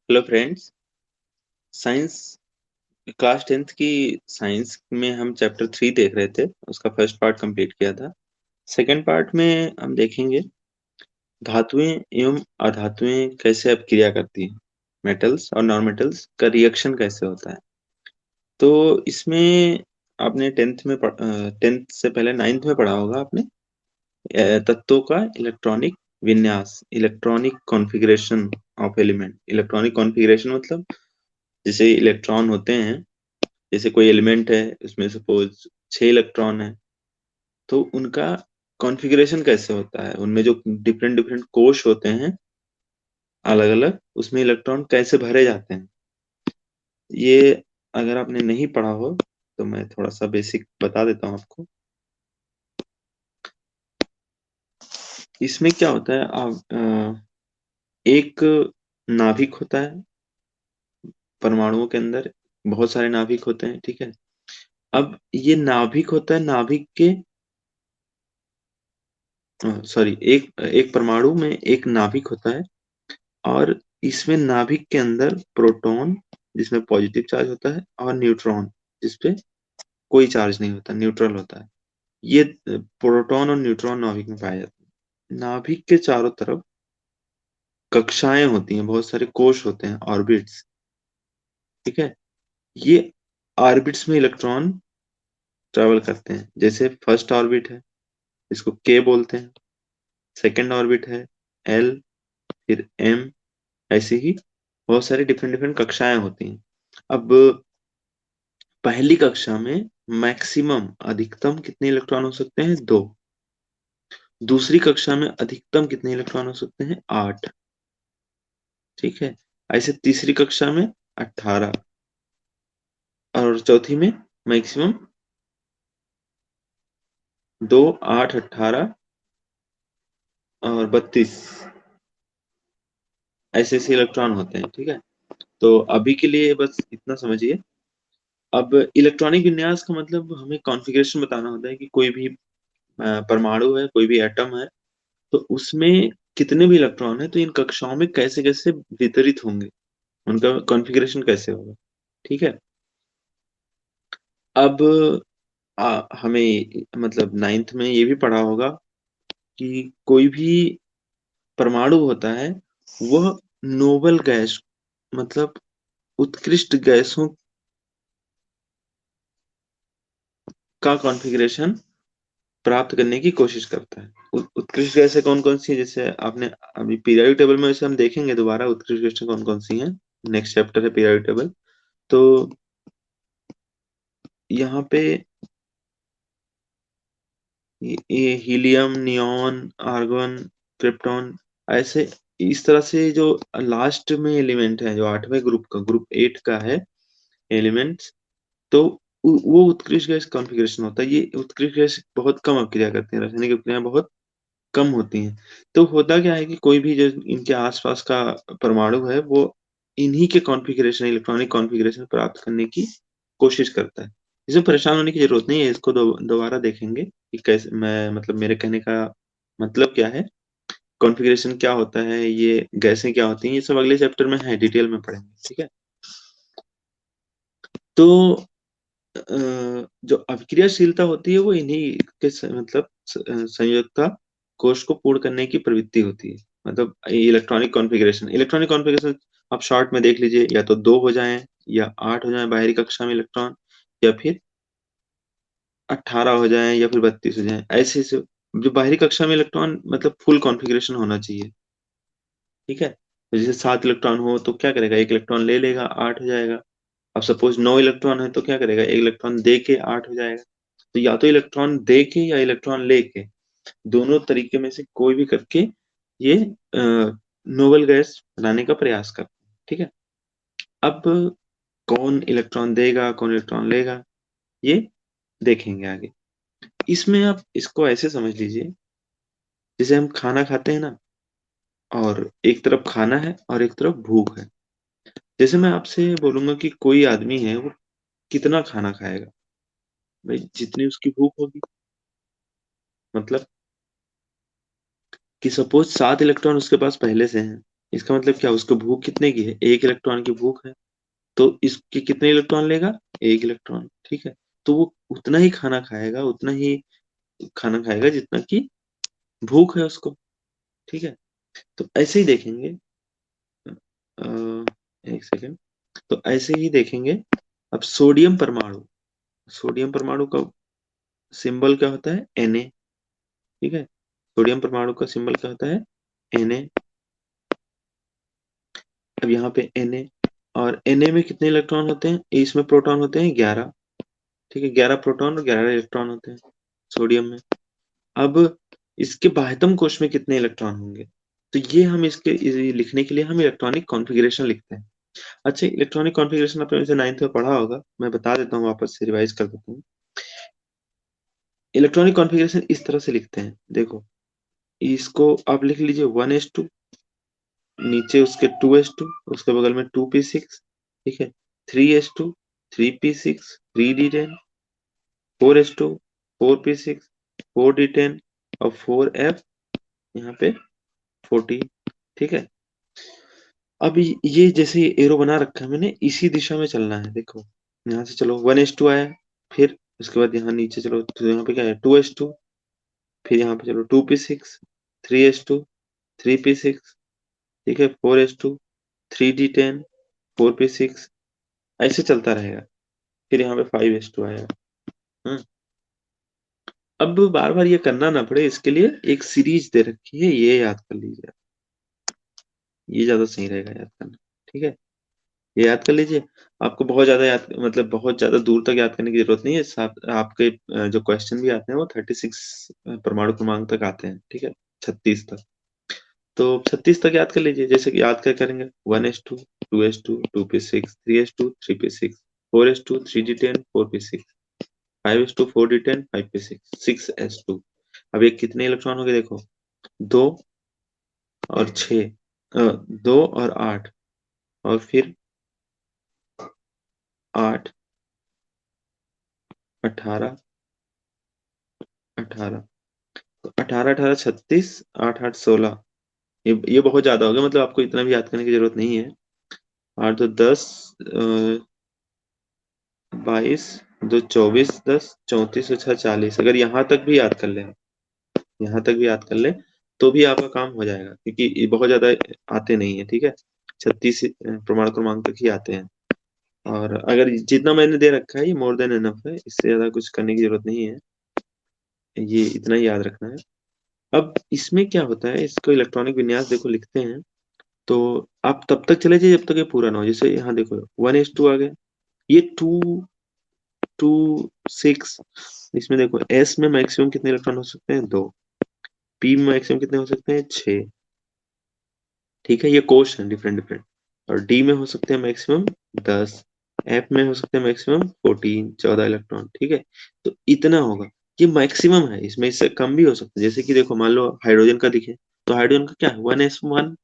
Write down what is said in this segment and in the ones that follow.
Hello friends. Science class 10th की science में हम चैप्टर 3 देख रहे थे। उसका फर्स्ट पार्ट कंप्लीट किया था। सेकंड पार्ट में हम देखेंगे धातुएं एवं अधातुएं कैसे अब क्रिया करती हैं, मेटल्स और नॉन मेटल्स का रिएक्शन कैसे होता है। तो इसमें आपने 10th से पहले 9th में पढ़ा होगा आपने तत्वों का इलेक्ट्रॉनिक विन्यास, electronic configuration of element. Electronic configuration मतलब जैसे इलेक्ट्रॉन होते हैं, जैसे कोई एलिमेंट है, उसमें सपोज 6 इलेक्ट्रॉन है, तो उनका कॉन्फ़िगरेशन कैसे होता है, उनमें जो डिफरेंट डिफरेंट कोश होते हैं अलग अलग, उसमें इलेक्ट्रॉन कैसे भरे जाते हैं। ये अगर आपने नहीं पढ़ा हो तो मैं थोड़ा सा बेसिक बता देता हूँ आपको। इसमें क्या होता है, एक नाभिक होता है, परमाणुओं के अंदर बहुत सारे नाभिक होते हैं, ठीक है। अब ये नाभिक होता है, नाभिक के सॉरी, एक एक परमाणु में एक नाभिक होता है, और इसमें नाभिक के अंदर प्रोटॉन जिसमें पॉजिटिव चार्ज होता है और न्यूट्रॉन जिसपे कोई चार्ज नहीं होता, न्यूट्रल होता है। ये प्रोटॉन और न्यूट्रॉन नाभिक में पाए जाते हैं। नाभिक के चारों तरफ कक्षाएं होती हैं, बहुत सारे कोश होते हैं, ऑर्बिट्स, ठीक है। ये ऑर्बिट्स में इलेक्ट्रॉन ट्रेवल करते हैं। जैसे फर्स्ट ऑर्बिट है, इसको के बोलते हैं। सेकंड ऑर्बिट है एल, फिर एम, ऐसे ही बहुत सारी डिफरेंट डिफरेंट कक्षाएं होती हैं। अब पहली कक्षा में मैक्सिमम अधिकतम कितने इलेक्ट्रॉन हो सकते हैं? 2। दूसरी कक्षा में अधिकतम कितने इलेक्ट्रॉन हो सकते हैं? 8, ठीक है। ऐसे तीसरी कक्षा में 18, और चौथी में मैक्सिमम 2, 8, 18 और 32, ऐसे ऐसे इलेक्ट्रॉन होते हैं, ठीक है। तो अभी के लिए बस इतना समझिए। अब इलेक्ट्रॉनिक विन्यास का मतलब हमें कॉन्फ़िगरेशन बताना होता है कि कोई भी परमाणु है, कोई भी एटम है, तो उसमें कितने भी इलेक्ट्रॉन है, तो इन कक्षाओं में कैसे कैसे वितरित होंगे, उनका कॉन्फ़िगरेशन कैसे होगा, ठीक है। अब हमें मतलब 9th में ये भी पढ़ा होगा कि कोई भी परमाणु होता है, वह नोबल गैस, मतलब उत्कृष्ट गैसों का कॉन्फ़िगरेशन प्राप्त करने की कोशिश करता है। उत्कृष्ट गैसें कौन कौन सी है, जैसे आपने अभी पीरियोडिक टेबल में, वैसे हम देखेंगे दोबारा उत्कृष्ट गैसें कौन कौन सी हैं। नेक्स्ट चैप्टर है पीरियोडिक टेबल। तो यहाँ पे ये हीलियम, नियॉन, आर्गन, क्रिप्टॉन, ऐसे इस तरह से जो लास्ट में एलिमेंट है, जो 8वें ग्रुप का, ग्रुप 8 का है एलिमेंट्स, तो वो उत्कृष्ट गैस कॉन्फ़िगरेशन होता है। ये उत्कृष्ट गैस बहुत कम अपक्रिया करते हैं, रासायनिक अपक्रियाएं बहुत कम होती हैं। तो होता क्या है कि कोई भी जो इनके आसपास का परमाणु है, वो इन्हीं के कॉन्फ़िगरेशन, इलेक्ट्रॉनिक कॉन्फ़िगरेशन प्राप्त करने की कोशिश करता है। इसमें परेशान होने की जरूरत नहीं है, इसको दोबारा देखेंगे कि कैसे, मैं मतलब मेरे कहने का मतलब क्या है, कॉन्फ़िगरेशन क्या होता है, ये गैसें क्या होती हैं, ये सब अगले चैप्टर में है, डिटेल में पढ़ेंगे, ठीक है। तो जो अभिक्रियाशीलता होती है, वो इन्हीं के मतलब संयोजकता कोश को पूर्ण करने की प्रवृत्ति होती है। मतलब इलेक्ट्रॉनिक कॉन्फ़िगरेशन आप शॉर्ट में देख लीजिए, या तो 2 हो जाएं, या 8 हो जाएं बाहरी कक्षा में इलेक्ट्रॉन, या फिर 18 हो जाएं, या फिर 32 हो जाएं। ऐसे ऐसे जो बाहरी कक्षा में इलेक्ट्रॉन, मतलब फुल कॉन्फ़िगरेशन होना चाहिए, ठीक है। तो जैसे 7 इलेक्ट्रॉन हो तो क्या करेगा, एक इलेक्ट्रॉन ले लेगा, 8 हो जाएगा। अब सपोज 9 इलेक्ट्रॉन है तो क्या करेगा, एक इलेक्ट्रॉन दे के 8 हो जाएगा। तो या तो इलेक्ट्रॉन दे के या इलेक्ट्रॉन लेके, दोनों तरीके में से कोई भी करके ये नोबल गैस बनाने का प्रयास करते हैं, ठीक है। अब कौन इलेक्ट्रॉन देगा, कौन इलेक्ट्रॉन लेगा, ये देखेंगे आगे। इसमें आप इसको ऐसे समझ लीजिए, जैसे हम खाना खाते हैं ना, और एक तरफ खाना है और एक तरफ भूख है। जैसे मैं आपसे बोलूंगा कि कोई आदमी है, वो कितना खाना खाएगा, भाई जितनी उसकी भूख होगी। मतलब कि सपोज 7 इलेक्ट्रॉन उसके पास पहले से हैं, इसका मतलब क्या, उसको भूख कितने की है, 1 इलेक्ट्रॉन की भूख है, तो इसके कितने इलेक्ट्रॉन लेगा, 1 इलेक्ट्रॉन, ठीक है। तो वो उतना ही खाना खाएगा, उतना ही खाना खाएगा जितना कि भूख है उसको, ठीक है। तो ऐसे ही देखेंगे, एक सेकेंड, तो ऐसे ही देखेंगे। अब सोडियम परमाणु का सिंबल क्या होता है, Na, ठीक है। सोडियम परमाणु का सिंबल क्या होता है, Na। अब यहाँ पे Na, और Na में कितने इलेक्ट्रॉन होते हैं, इसमें प्रोटॉन होते हैं 11, ठीक है। 11 प्रोटॉन और 11 इलेक्ट्रॉन होते हैं सोडियम में। अब इसके बाह्यतम कोश में कितने इलेक्ट्रॉन होंगे, तो ये हम इसके लिखने के लिए हम इलेक्ट्रॉनिक कॉन्फ़िगरेशन लिखते हैं। अच्छा, इलेक्ट्रॉनिक कॉन्फ़िगरेशन आपने वैसे 9th में पढ़ा होगा, मैं बता देता हूँ, वापस से रिवाइज कर देता हूँ। इलेक्ट्रॉनिक कॉन्फ़िगरेशन इस तरह से लिखते हैं, देखो, इसको आप लिख लीजिए 1s2, नीचे उसके 2s2, उसके बगल में 2p6, ठीक है। 3s2, 3p6, 3d10, 4s2, 4p6, 4d10, और 4f, यहाँ पे 14, ठीक है। अब ये जैसे एरो बना रखा है मैंने, इसी दिशा में चलना है, देखो, यहाँ से चलो 1s2 आया, फिर उसके बाद यहाँ नीचे चलो, तो यहाँ पे क्या है, 2s2, फिर यहाँ पे चलो 2p6, 3s2, 3p6, ठीक है, 4s2, 3d10, 4p6, ऐसे चलता रहेगा। फिर यहाँ पे 5s2 आएगा। हम्म। अब बार बार ये करना ना पड़े, इसके लिए एक सीरीज दे रखी है, ये याद कर लीजिए, ये ज्यादा सही रहेगा याद करना, ठीक है। ये याद कर लीजिए। आपको बहुत ज्यादा याद, मतलब बहुत ज्यादा दूर तक याद करने की जरूरत नहीं है। आपके जो क्वेश्चन भी आते हैं वो 36 परमाणु क्रमांक तक आते हैं, ठीक है, 36 तक। तो 36 तक याद कर लीजिए, जैसे कि याद क्या करेंगे, 1s2, 2s2, 2p6, 3s2, 3p6, 4s2, 3d10, 4p6, 5s2, 4d10, 5p6, 6s2। अब ये कितने इलेक्ट्रॉन हो गए, देखो, 2 और 6, 2 और 8, और फिर 8, 18, 18, तो 18, 18, 36, 8, 8, 16, ये बहुत ज्यादा हो गया, मतलब आपको इतना भी याद करने की जरूरत नहीं है। 8, 2, 10, 22, 2, 24, 10, 34, और 6, 40, अगर यहाँ तक भी याद कर ले, यहाँ तक भी याद कर ले, तो भी आपका काम हो जाएगा, क्योंकि ये बहुत ज्यादा आते नहीं है, ठीक है। 36 प्रमाण क्रमांक तक ही आते हैं। और अगर जितना मैंने दे रखा है ये मोर देन इनफ है, इससे ज्यादा कुछ करने की जरूरत नहीं है, ये इतना ही याद रखना है। अब इसमें क्या होता है, इसको इलेक्ट्रॉनिक विन्यास देखो लिखते हैं, तो आप तब तक चले जाइए जब तक ये पूरा ना हो। जैसे यहाँ देखो 1s2 आ गया, ये 2, 2, 6, इसमें देखो एस में मैक्सिमम कितने इलेक्ट्रॉन हो सकते हैं, 2। पी में मैक्सिमम कितने हो सकते हैं, 6, ठीक है। ये कोष है डिफरेंट डिफरेंट। और डी में हो सकते हैं मैक्सिमम 10, एफ में हो सकते हैं मैक्सिमम 14 इलेक्ट्रॉन, ठीक है। तो इतना होगा, ये मैक्सिमम है, इसमें इससे कम भी हो सकता है। जैसे कि देखो, मान लो हाइड्रोजन का दिखे, तो हाइड्रोजन का क्या है, 1s1,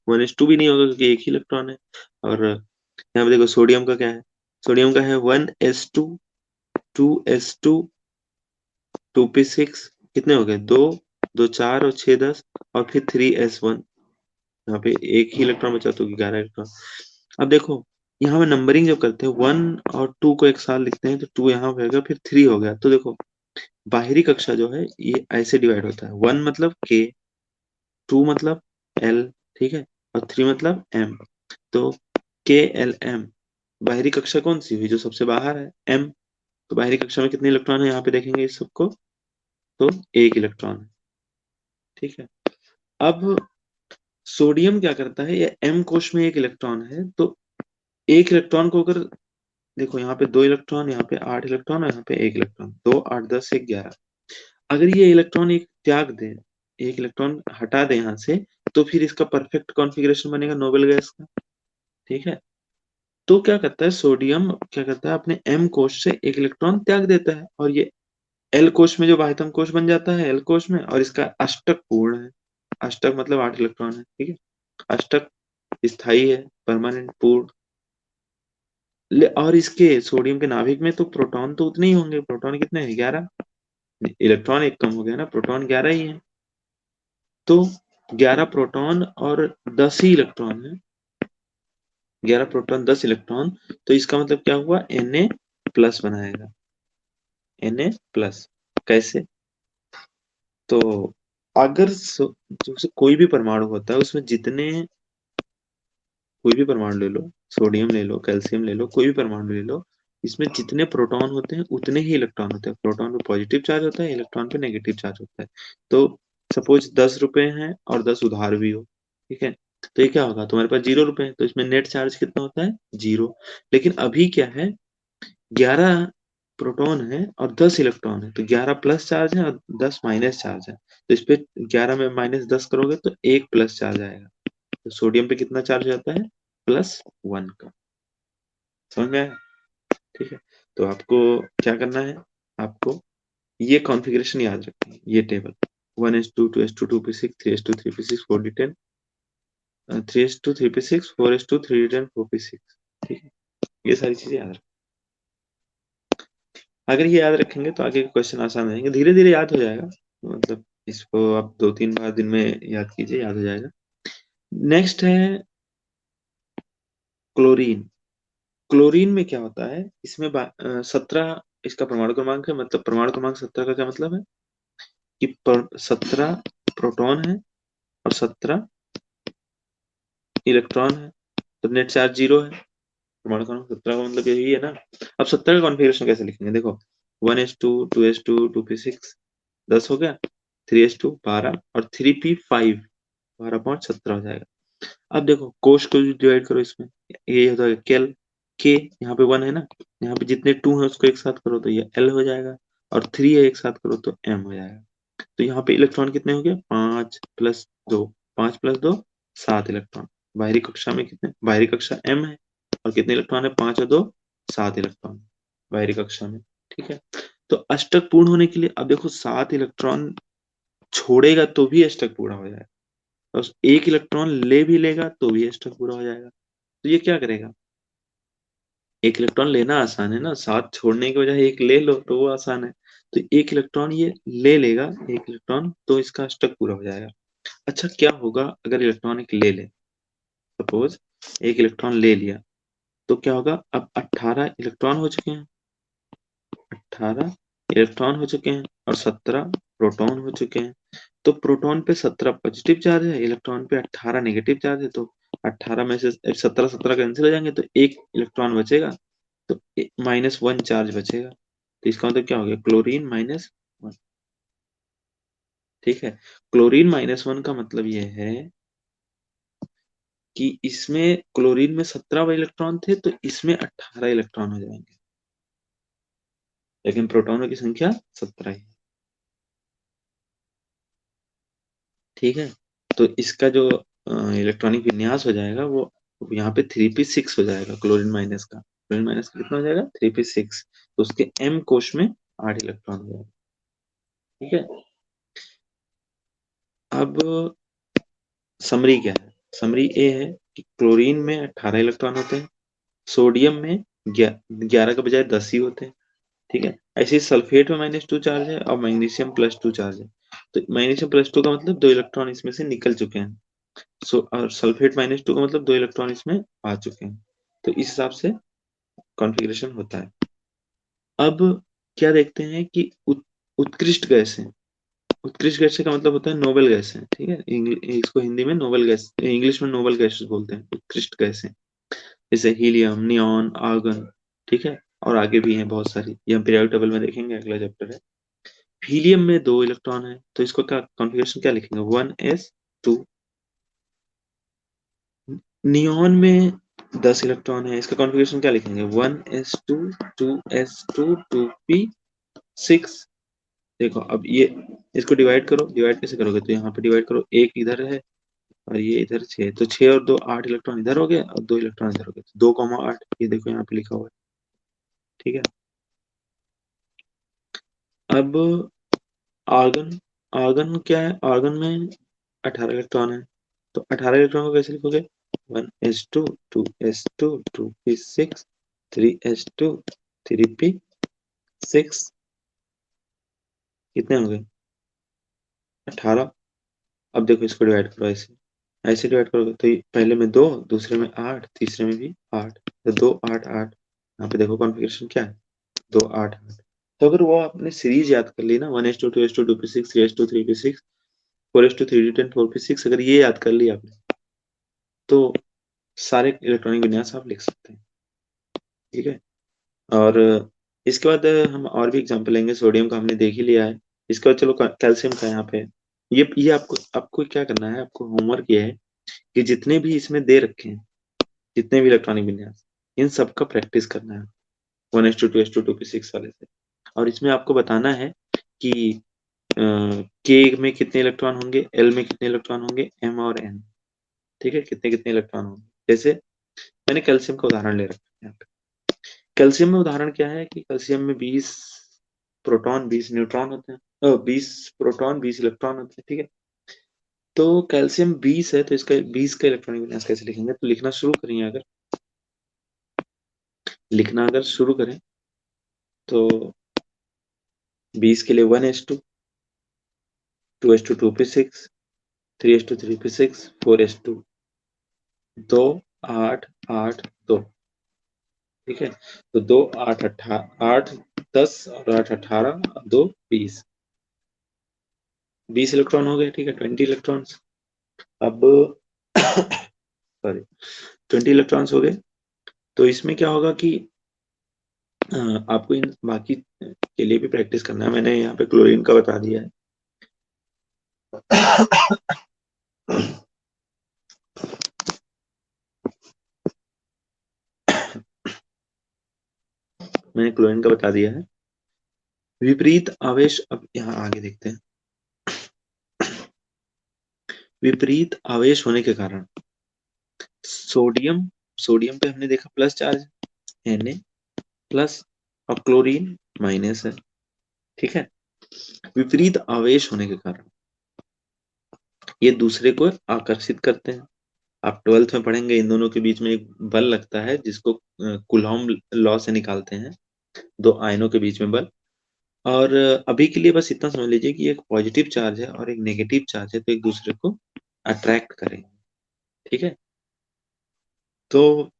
1s2 भी नहीं होगा, क्योंकि एक ही इलेक्ट्रॉन है। और यहाँ पे देखो सोडियम का क्या है, सोडियम का है 1s2, 2s2, 2p6, कितने हो गए, 2, 2, 4, और 6, 10, और फिर 3s1, यहाँ पे एक ही इलेक्ट्रॉन बचा, तो 11 इलेक्ट्रॉन। अब देखो, यहाँ पे नंबरिंग जब करते हैं 1 और 2 को एक साथ लिखते हैं, तो 2 यहाँ पे हो गया, फिर 3 हो गया। तो देखो, बाहरी कक्षा जो है ये ऐसे डिवाइड होता है, 1 मतलब K, 2 मतलब L, ठीक है, और 3 मतलब M। तो KLM, बाहरी कक्षा कौन सी हुई, जो सबसे बाहर है, M। तो बाहरी कक्षा में कितने इलेक्ट्रॉन है, यहाँ पे देखेंगे इस सबको, तो 1 इलेक्ट्रॉन है, ठीक है। अब सोडियम क्या करता है, ये M कोश में 1 इलेक्ट्रॉन है, तो 1 इलेक्ट्रॉन को अगर देखो, यहाँ पे 2 इलेक्ट्रॉन, यहाँ पे 8 इलेक्ट्रॉन, और यहाँ पे 1 इलेक्ट्रॉन, 2, 8, 10, 1, 11। अगर ये इलेक्ट्रॉन एक त्याग दे, 1 इलेक्ट्रॉन हटा दे यहाँ से, तो फिर इसका परफेक्ट कॉन्फ़िगरेशन बनेगा नोबेल गैस का, ठीक है। तो क्या करता है सोडियम, क्या करता है, अपने एम कोश से 1 इलेक्ट्रॉन त्याग देता है, और ये एल कोश में जो बाह्यतम कोश बन जाता है, एल कोश में, और इसका अष्टक पूर्ण है। अष्टक मतलब 8 इलेक्ट्रॉन है, ठीक है। अष्टक स्थायी है, परमानेंट, पूर्ण। और इसके सोडियम के नाभिक में तो प्रोटॉन तो उतने ही होंगे, प्रोटॉन कितने हैं, 11। इलेक्ट्रॉन एक कम हो गया ना, प्रोटॉन 11 ही है। तो 11 प्रोटॉन और 10 ही इलेक्ट्रॉन है। 11 प्रोटॉन 10 इलेक्ट्रॉन, तो इसका मतलब क्या हुआ, Na प्लस बनाएगा। Na प्लस कैसे? तो अगर जो कोई भी परमाणु होता है उसमें जितने, कोई भी परमाणु ले लो, सोडियम ले लो, कैल्शियम ले लो, कोई भी परमाणु ले लो, इसमें जितने प्रोटॉन होते हैं उतने ही इलेक्ट्रॉन होते हैं। प्रोटॉन पे पॉजिटिव चार्ज होता है, इलेक्ट्रॉन पे नेगेटिव चार्ज होता है। तो सपोज 10 रुपए हैं और 10 उधार भी हो, ठीक है, तो ये क्या होगा, तुम्हारे पास 0 रुपए है, तो इसमें नेट चार्ज कितना होता है, 0। लेकिन अभी क्या है, 11 प्रोटॉन है और 10 इलेक्ट्रॉन है, तो 11 प्लस चार्ज है और 10 माइनस चार्ज है। तो इस पे 11 में -10 करोगे तो 1 प्लस चार्ज आएगा। तो सोडियम पे कितना चार्ज जाता है, +1 का। समझ में आया? ठीक है। तो आपको क्या करना है, आपको ये कॉन्फ़िगरेशन याद रखनी है, ये table 1s2 2s2 2p6 3s2 3p6 4d10 3s2 3p6 4s2 3d10 4p6। ठीक है, ये सारी चीजें याद रखें। अगर ये याद रखेंगे तो आगे के क्वेश्चन आसान रहेंगे, धीरे धीरे याद हो जाएगा। मतलब इसको आप 2-3 बार दिन में याद कीजिए, याद हो जाएगा। नेक्स्ट है क्लोरीन। क्लोरीन में क्या होता है, इसमें 17 इसका परमाणु क्रमांक है। मतलब परमाणु क्रमांक 17 का क्या मतलब है कि 17 प्रोटॉन है और 17 इलेक्ट्रॉन है, तो नेट चार्ज 0 है। परमाणु क्रमांक 17 का मतलब यही है ना। अब 17 का कॉन्फ़िगरेशन कैसे लिखेंगे, देखो 1s2 2s2 2p6 10 हो गया, 3s2 12 और 3p5 12 5 17 हो जाएगा। अब देखो कोश को डिवाइड करो इसमें, ये होता है केल, के यहाँ पे 1 है ना, यहाँ पे जितने 2 है उसको एक साथ करो तो ये एल हो जाएगा, और 3 है एक साथ करो तो एम हो जाएगा। तो यहाँ पे इलेक्ट्रॉन कितने हो गए, 5 + 2, 5 + 2 7 इलेक्ट्रॉन। बाहरी कक्षा में कितने, बाहरी कक्षा एम है, और कितने इलेक्ट्रॉन है, 5 और 2 7 इलेक्ट्रॉन बाहरी कक्षा में। ठीक है, तो अष्टक पूर्ण होने के लिए अब देखो 7 इलेक्ट्रॉन छोड़ेगा तो भी अष्टक पूरा हो जाएगा, और 1 इलेक्ट्रॉन ले भी लेगा तो भी अष्टक पूरा हो जाएगा। तो ये क्या करेगा, 1 इलेक्ट्रॉन लेना आसान है ना, 7 छोड़ने की बजाय 1 ले लो तो वो आसान है। तो 1 इलेक्ट्रॉन ये ले लेगा, 1 इलेक्ट्रॉन, तो इसका अष्टक पूरा हो जाएगा। अच्छा क्या होगा अगर इलेक्ट्रॉन एक ले ले, सपोज 1 इलेक्ट्रॉन ले लिया, तो क्या होगा, अब 18 इलेक्ट्रॉन हो चुके हैं, 18 इलेक्ट्रॉन हो चुके हैं और 17 प्रोटॉन हो चुके हैं। तो प्रोटॉन पे 17 पॉजिटिव चार्ज है, इलेक्ट्रॉन पे 18 नेगेटिव चार्ज है, तो 18 में से 17 17 कैंसिल हो जाएंगे तो 1 इलेक्ट्रॉन बचेगा, तो -1 चार्ज बचेगा। तो इसका मतलब क्या हो गया, क्लोरीन -1। ठीक है, क्लोरीन -1 का मतलब ये है कि इसमें क्लोरीन में 17 इलेक्ट्रॉन थे तो इसमें 18 इलेक्ट्रॉन हो जाएंगे, लेकिन प्रोटॉनों की संख्या 17 ही। ठीक है, तो इसका जो इलेक्ट्रॉनिक विन्यास हो जाएगा वो यहाँ पे 3p6 हो जाएगा, क्लोरीन माइनस का, क्लोरीन माइनस का कितना हो जाएगा, 3p6। तो उसके एम कोश में 8 इलेक्ट्रॉन हो जाएगा। ठीक है, अब समरी क्या है, समरी ए है कि क्लोरीन में 18 इलेक्ट्रॉन होते हैं, सोडियम में 11 के बजाय 10 ही होते हैं। ठीक है, ऐसे ही सल्फेट में -2 चार्ज है और मैग्नीशियम +2 चार्ज है। तो मैग्नीशियम +2 का मतलब 2 इलेक्ट्रॉन इसमें से निकल चुके हैं। और सल्फेट -2 का मतलब 2 इलेक्ट्रॉन इसमें आ चुके हैं। तो इस हिसाब से कॉन्फ़िगरेशन होता है। अब क्या देखते हैं कि उत्कृष्ट गैसें, उत्कृष्ट गैसें का मतलब होता है नोबेल गैसें। ठीक है, इसको हिंदी में नोबेल गैस, इंग्लिश में नोबेल गैसेस बोलते हैं, उत्कृष्ट गैसें, जैसे हीलियम, नियॉन, आर्गन। ठीक है, और आगे भी हैं बहुत सारी, ये हम पीरियोडिक टेबल में देखेंगे, अगला चैप्टर है। हीलियम में 2 इलेक्ट्रॉन है, तो इसको क्या कॉन्फ़िगरेशन क्या लिखेंगे, 1s2। नियॉन में 10 इलेक्ट्रॉन है, इसका कॉन्फ़िगरेशन क्या लिखेंगे, 1s2 2s2 2p6। देखो अब ये, इसको डिवाइड करो, डिवाइड कैसे करोगे, तो यहाँ पे डिवाइड करो, एक इधर है और ये इधर 6, तो 6 और 2 8 इलेक्ट्रॉन इधर हो गए और 2 इलेक्ट्रॉन इधर हो गए, तो 2,8 ये देखो यहाँ पे लिखा हुआ है। ठीक है, अब आर्गन, आर्गन क्या है, आर्गन में 18 इलेक्ट्रॉन है, तो 18 इलेक्ट्रॉन को कैसे लिखोगे, 1s2 2s2 2p6 3s2 3p6, कितने हो गए, 18। अब देखो इसको डिवाइड करो ऐसे, ऐसे डिवाइड करोगे तो पहले में 2, दूसरे में 8, तीसरे में भी 8, तो 2 8 8। यहाँ पे देखो कॉन्फ़िगरेशन क्या है, 2 8 8। तो अगर वो आपने सीरीज याद कर ली ना, 1:2 2:2 3:6 3:3 4:3 4:6, अगर ये याद कर लिया आपने तो सारे इलेक्ट्रॉनिक विन्यास आप लिख सकते हैं। ठीक है। और इसके बाद हम और भी एग्जांपल लेंगे। सोडियम का हमने देख ही लिया है। इसके बाद चलो कैल्शियम का यहाँ पे, ये आपको आपको क्या करना है, आपको होमवर्क ये है कि जितने भी इसमें दे रखे हैं, जितने भी इलेक्ट्रॉनिक विन्यास, इन सब का प्रैक्टिस करना है 1:2 2:6 वाले से। और इसमें आपको बताना है कि के में कितने इलेक्ट्रॉन होंगे, एल में कितने इलेक्ट्रॉन होंगे, एम और एन, ठीक है, कितने कितने इलेक्ट्रॉन होंगे। जैसे मैंने कैल्शियम का उदाहरण ले रखा है यहाँ पे। कैल्शियम में उदाहरण क्या है कि कैल्शियम में 20 प्रोटॉन 20 न्यूट्रॉन होते हैं, 20 प्रोटॉन 20 इलेक्ट्रॉन होते हैं, ठीक है। तो कैल्शियम 20 है, तो इसका 20 का इलेक्ट्रॉनिक विन्यास कैसे लिखेंगे, तो लिखना शुरू करेंगे, अगर लिखना अगर शुरू करें तो 20 के लिए 1:2 2:2 2p6 3:3 3p6 4:2 2 8 8 2, ठीक है। तो 2 8 8 10 और 8 18 2 20, 20 इलेक्ट्रॉन हो गए, ठीक है, 20 इलेक्ट्रॉन्स। अब सॉरी 20 इलेक्ट्रॉन्स हो गए। तो इसमें क्या होगा कि आपको इन बाकी के लिए भी प्रैक्टिस करना है। मैंने यहाँ पे क्लोरीन का बता दिया है। मैंने क्लोरीन का बता दिया है। विपरीत आवेश, अब यहाँ आगे देखते हैं। विपरीत आवेश होने के कारण सोडियम, सोडियम पे हमने देखा प्लस चार्ज, Na प्लस, और क्लोरीन माइनस है, ठीक है। विपरीत आवेश होने के कारण ये दूसरे को आकर्षित करते हैं। आप 12th में पढ़ेंगे, इन दोनों के बीच में एक बल लगता है जिसको कुलॉम लॉ से निकालते हैं, दो आयनों के बीच में बल। और अभी के लिए बस इतना समझ लीजिए कि एक पॉजिटिव चार्ज है और एक नेगेटिव चार्ज है, तो एक दूसरे को अट्रैक्ट करेंगे, ठीक है। तो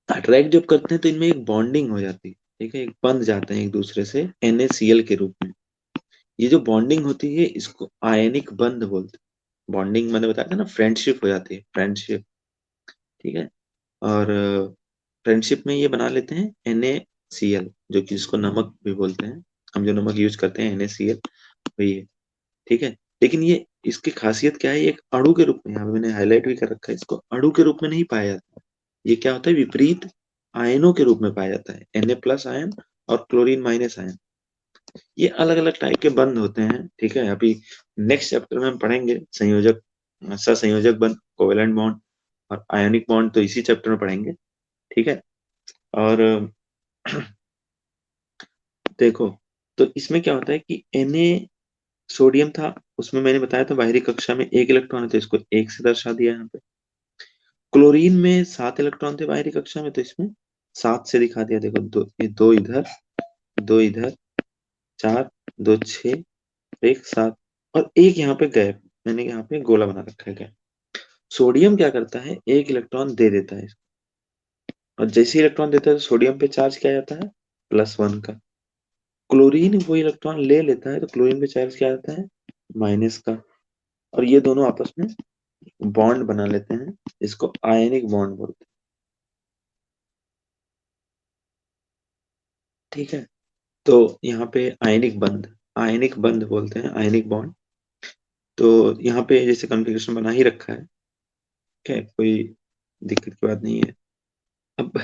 अट्रैक्ट जब करते हैं तो इनमें एक बॉन्डिंग हो जाती है, ठीक है, एक बंध जाते हैं एक दूसरे से NaCl के रूप में। ये जो बॉन्डिंग होती है इसको आयनिक बंध बोलते हैं। बॉन्डिंग मैंने बताया था ना, फ्रेंडशिप हो जाती है, फ्रेंडशिप, ठीक है। और फ्रेंडशिप में ये बना लेते हैं NaCl, जो कि इसको नमक भी बोलते हैं। हम जो नमक यूज करते हैं NaCl वही है, ठीक है। लेकिन ये इसकी खासियत क्या है, ये एक अणु के रूप में, यहाँ पे मैंने हाईलाइट भी कर रखा है, इसको अणु के रूप में नहीं पाया जाता। ये क्या होता है, विपरीत आयनों के रूप में पाया जाता है, Na+ आयन और क्लोरीन माइनस आयन। ये अलग अलग टाइप के बंध होते हैं, ठीक है। अभी नेक्स्ट चैप्टर में हम पढ़ेंगे संयोजक, सहसंयोजक बंध, कोवेलेंट बॉन्ड और आयनिक बॉन्ड, तो इसी चैप्टर में पढ़ेंगे, ठीक है। और देखो, तो इसमें क्या होता है कि Na सोडियम था, उसमें मैंने बताया था बाहरी कक्षा में 1 इलेक्ट्रॉन है, तो इसको 1 से दर्शा दिया यहाँ पे। क्लोरीन में 7 इलेक्ट्रॉन थे बाहरी कक्षा में, तो इसमें 7 से दिखा दिया। देखो, ये 2 इधर, 2 इधर, 4 2 6 1 7, और एक यहाँ पे गैप, मैंने यहाँ पे गोला बना रखा है गैप। सोडियम क्या करता है, 1 इलेक्ट्रॉन दे देता है इसको, और जैसे ही इलेक्ट्रॉन देता है तो सोडियम पे चार्ज क्या आता है, +1 का। क्लोरीन वो इलेक्ट्रॉन ले लेता है तो क्लोरीन पे चार्ज क्या आता है, माइनस का। और ये दोनों आपस में बॉन्ड बना लेते हैं, इसको आयनिक बॉन्ड बोलते हैं, ठीक है। तो यहाँ पे आयनिक बंध, आयनिक बंध बोलते हैं, आयनिक बॉन्ड। तो यहाँ पे जैसे कॉन्फ़िगरेशन बना ही रखा है, ठीक है, कोई दिक्कत की बात नहीं है। अब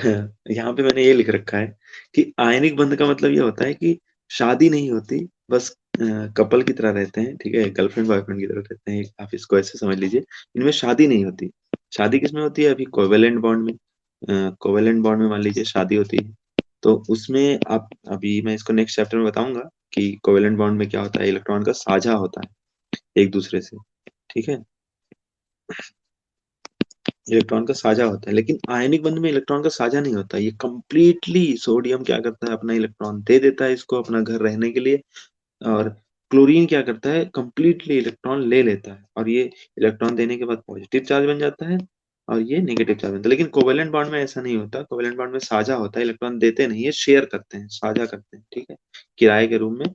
यहाँ पे मैंने ये लिख रखा है कि आयनिक बंध का मतलब ये होता है कि शादी नहीं होती, बस कपल की तरह रहते हैं, ठीक है, गर्लफ्रेंड बॉयफ्रेंड की तरह रहते हैं, आप इसको ऐसे समझ लीजिए। इनमें शादी नहीं होती। शादी किसमें होती है, अभी कोवेलेंट बॉन्ड में, कोवेलेंट बॉन्ड में मान लीजिए शादी होती है, तो उसमें आप, अभी मैं इसको नेक्स्ट चैप्टर में बताऊंगा कि कोवेलेंट बॉन्ड में क्या होता है, इलेक्ट्रॉन का साझा होता है एक दूसरे से, ठीक है, इलेक्ट्रॉन का साझा होता है। लेकिन आयनिक बंध में इलेक्ट्रॉन का साझा नहीं होता, ये कंप्लीटली सोडियम क्या करता है, अपना इलेक्ट्रॉन दे देता है इसको अपना घर रहने के लिए, और क्लोरीन क्या करता है, कंप्लीटली इलेक्ट्रॉन ले लेता है, और ये इलेक्ट्रॉन देने के बाद पॉजिटिव चार्ज बन जाता है, और ये नेगेटिव चार्ज बनता है। लेकिन कोवेलेंट बॉन्ड में ऐसा नहीं होता, कोवेलेंट बॉन्ड में साझा होता है, इलेक्ट्रॉन देते नहीं है, शेयर करते हैं, साझा करते हैं, ठीक है, किराए के रूप में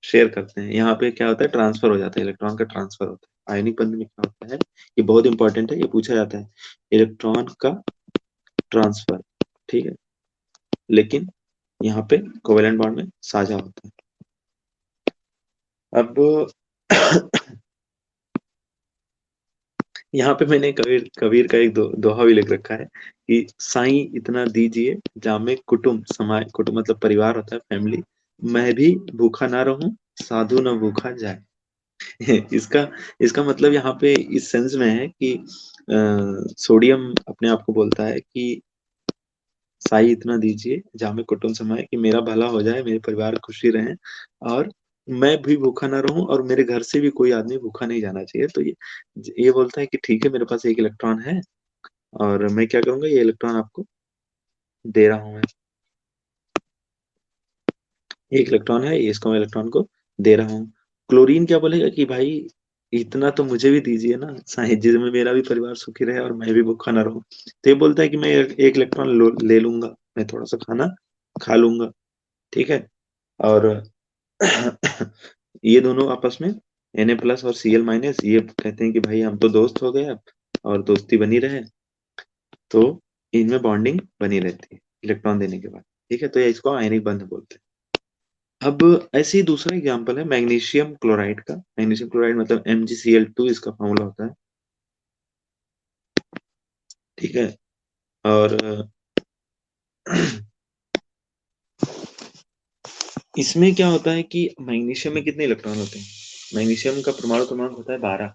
शेयर करते हैं। यहाँ पे क्या होता है, ट्रांसफर हो जाता है, इलेक्ट्रॉन का ट्रांसफर होता है। आयनिक बंध में क्या होता है, ये बहुत इंपॉर्टेंट है, ये पूछा जाता है, इलेक्ट्रॉन का ट्रांसफर, ठीक है, लेकिन यहाँ पे कोवेलेंट बॉन्ड में साझा होता है। अब यहाँ पे मैंने कबीर कबीर का एक दोहा भी लिख रखा है कि साईं इतना दीजिए जामे कुटुंब समाए, कुटुंब मतलब परिवार होता है, फैमिली, मैं भी भूखा ना रहूं, साधु न भूखा जाए। इसका इसका मतलब यहाँ पे इस सेंस में है कि सोडियम अपने आप को बोलता है कि साई इतना दीजिए जामे कुटुंब समाए, कि मेरा भला हो जाए, मेरे परिवार खुशी रहे, और मैं भी भूखा ना रहूं, और मेरे घर से भी कोई आदमी भूखा नहीं जाना चाहिए। तो ये बोलता है कि ठीक है, मेरे पास एक इलेक्ट्रॉन है, और मैं क्या करूंगा, ये इलेक्ट्रॉन आपको दे रहा हूं मैं, एक इलेक्ट्रॉन है, इसको मैं इलेक्ट्रॉन को दे रहा हूँ। क्लोरीन क्या बोलेगा कि भाई इतना तो मुझे भी दीजिए ना, साइंस जिसमें मेरा भी परिवार सुखी रहे और मैं भी भूखा ना रहूं। तो ये बोलता है कि मैं एक इलेक्ट्रॉन ले लूंगा, मैं थोड़ा सा खाना खा लूंगा, ठीक है, और ये दोनों आपस में Na+ और Cl-, ये कहते हैं कि भाई हम तो दोस्त हो गए अब, और दोस्ती बनी रहे, तो इनमें बॉन्डिंग बनी रहती है इलेक्ट्रॉन देने के बाद, ठीक है, तो ये इसको आयनिक बंध बोलते हैं। अब ऐसे ही दूसरा एग्जांपल है मैग्नीशियम क्लोराइड का। मैग्नीशियम क्लोराइड मतलब MgCl2 इसका फॉर्मूला होता है, ठीक है, और इसमें क्या होता है कि मैग्नीशियम में कितने इलेक्ट्रॉन होते हैं, मैग्नीशियम का परमाणु क्रमांक होता है 12।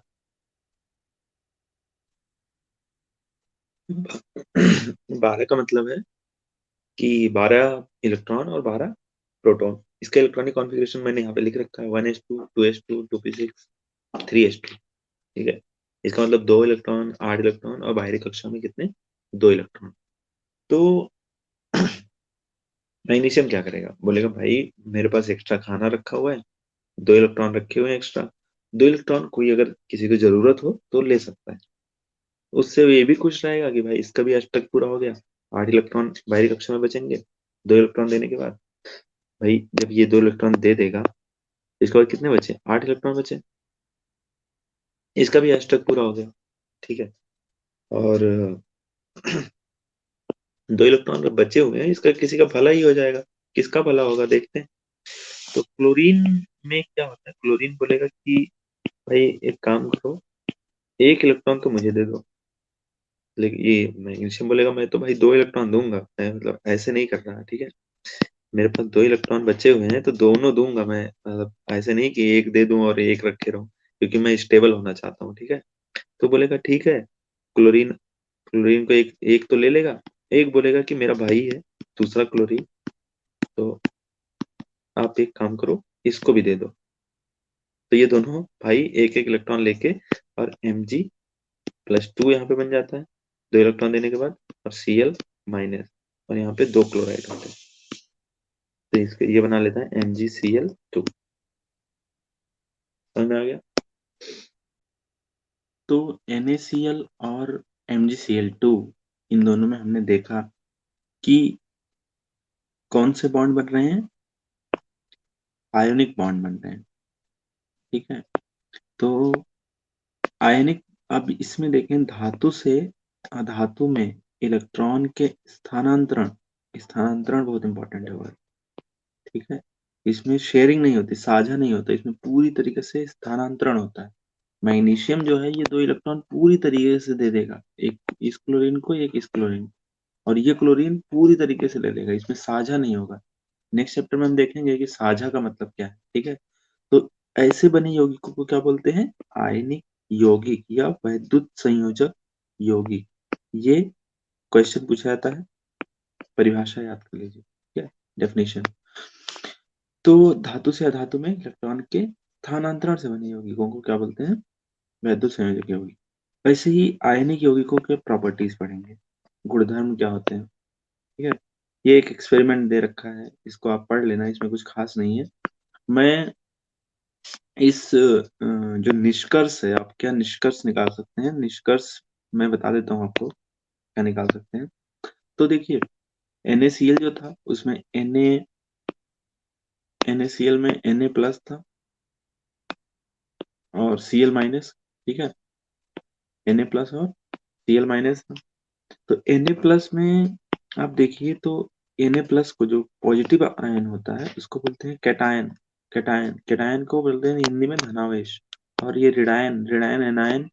12 का मतलब है कि 12 इलेक्ट्रॉन और 12 प्रोटॉन। इसका इलेक्ट्रॉनिक कॉन्फ़िगरेशन मैंने यहाँ पे लिख रखा है, 1s2 2s2 2p6 3s2, ठीक है। इसका मतलब 2 इलेक्ट्रॉन, 8 इलेक्ट्रॉन, और बाहरी कक्षा में कितने, 2 इलेक्ट्रॉन। तो मैग्नीशियम क्या करेगा, बोलेगा भाई मेरे पास एक्स्ट्रा खाना रखा हुआ है, 2 इलेक्ट्रॉन रखे हुए हैं एक्स्ट्रा, 2 इलेक्ट्रॉन कोई अगर किसी को जरूरत हो तो ले सकता है, उससे ये भी खुश रहेगा कि भाई इसका भी अष्टक पूरा हो गया, 8 इलेक्ट्रॉन बाहरी कक्षा में बचेंगे, 2 इलेक्ट्रॉन देने के बाद। भाई जब ये 2 इलेक्ट्रॉन दे देगा, इसके बाद कितने बचे, 8 इलेक्ट्रॉन बचे, इसका भी अष्टक पूरा हो गया, ठीक है, और 2 इलेक्ट्रॉन जब बचे हुए हैं, इसका किसी का भला ही हो जाएगा। किसका भला होगा देखते हैं। तो क्लोरीन में क्या होता है, क्लोरीन बोलेगा कि भाई एक काम करो, एक इलेक्ट्रॉन तो मुझे दे दो, लेकिन ये मैग्नीशियम बोलेगा मैं तो भाई 2 इलेक्ट्रॉन दूंगा, मैं मतलब ऐसे नहीं कर रहा, ठीक है, मेरे पास 2 इलेक्ट्रॉन बचे हुए हैं तो दोनों दूंगा मैं, मतलब ऐसे नहीं कि एक दे दूं और एक रखे रहूं, क्योंकि मैं स्टेबल होना चाहता हूँ, ठीक है। तो बोलेगा ठीक है, क्लोरीन क्लोरीन को एक एक तो ले लेगा, एक बोलेगा कि मेरा भाई है दूसरा क्लोरीन, तो आप एक काम करो, इसको भी दे दो। तो ये दोनों भाई एक एक इलेक्ट्रॉन लेके, और Mg+2 यहाँ पे बन जाता है 2 इलेक्ट्रॉन देने के बाद, और Cl-, और यहाँ पे 2 क्लोराइड होते हैं, तो इसके ये बना लेता है MgCl2। समझ में आ गया। तो NaCl और MgCl2, इन दोनों में हमने देखा कि कौन से बॉन्ड बन रहे हैं, आयोनिक बॉन्ड बन रहे हैं, ठीक है। तो आयनिक, अब इसमें देखें धातु से अधातु में इलेक्ट्रॉन के स्थानांतरण, स्थानांतरण बहुत इंपॉर्टेंट है वर्ड, ठीक है। इसमें शेयरिंग नहीं होती, साझा नहीं होता, इसमें पूरी तरीके से स्थानांतरण होता है। मैग्नीशियम जो है ये 2 इलेक्ट्रॉन पूरी तरीके से दे देगा, एक इस क्लोरीन को, एक इस क्लोरीन, और ये क्लोरीन पूरी तरीके से ले लेगा, इसमें साझा नहीं होगा। नेक्स्ट चैप्टर में हम देखेंगे कि साझा का मतलब क्या है, ठीक है। तो ऐसे बने यौगिकों को क्या बोलते हैं, आयनिक यौगिक या वैद्युत संयोजक यौगिक। ये क्वेश्चन पूछा जाता है, परिभाषा याद कर लीजिए, ठीक है, डेफिनेशन। तो धातु से अधातु में इलेक्ट्रॉन के स्थानांतरण से बने यौगिकों को क्या बोलते हैं, वैद्युत संयोजक यौगिक। वैसे ही आयनिक यौगिकों के प्रॉपर्टीज पढ़ेंगे, गुणधर्म क्या होते हैं, ठीक है। ये एक एक्सपेरिमेंट दे रखा है, इसको आप पढ़ लेना, इसमें कुछ खास नहीं है। मैं इस जो निष्कर्ष है, आप क्या निष्कर्ष निकाल सकते हैं, निष्कर्ष मैं बता देता हूँ आपको क्या निकाल सकते हैं। तो देखिए, NaCl जो था उसमें NaCl में Na प्लस था और Cl माइनस, ठीक है, Na प्लस और Cl माइनस था। तो Na प्लस में आप देखिए तो Na प्लस को जो पॉजिटिव आयन होता है उसको बोलते हैं कैटायन। कैटायन को बोलते हैं हिंदी में धनावेश। और ये ऋणायन ऋणायन एनायन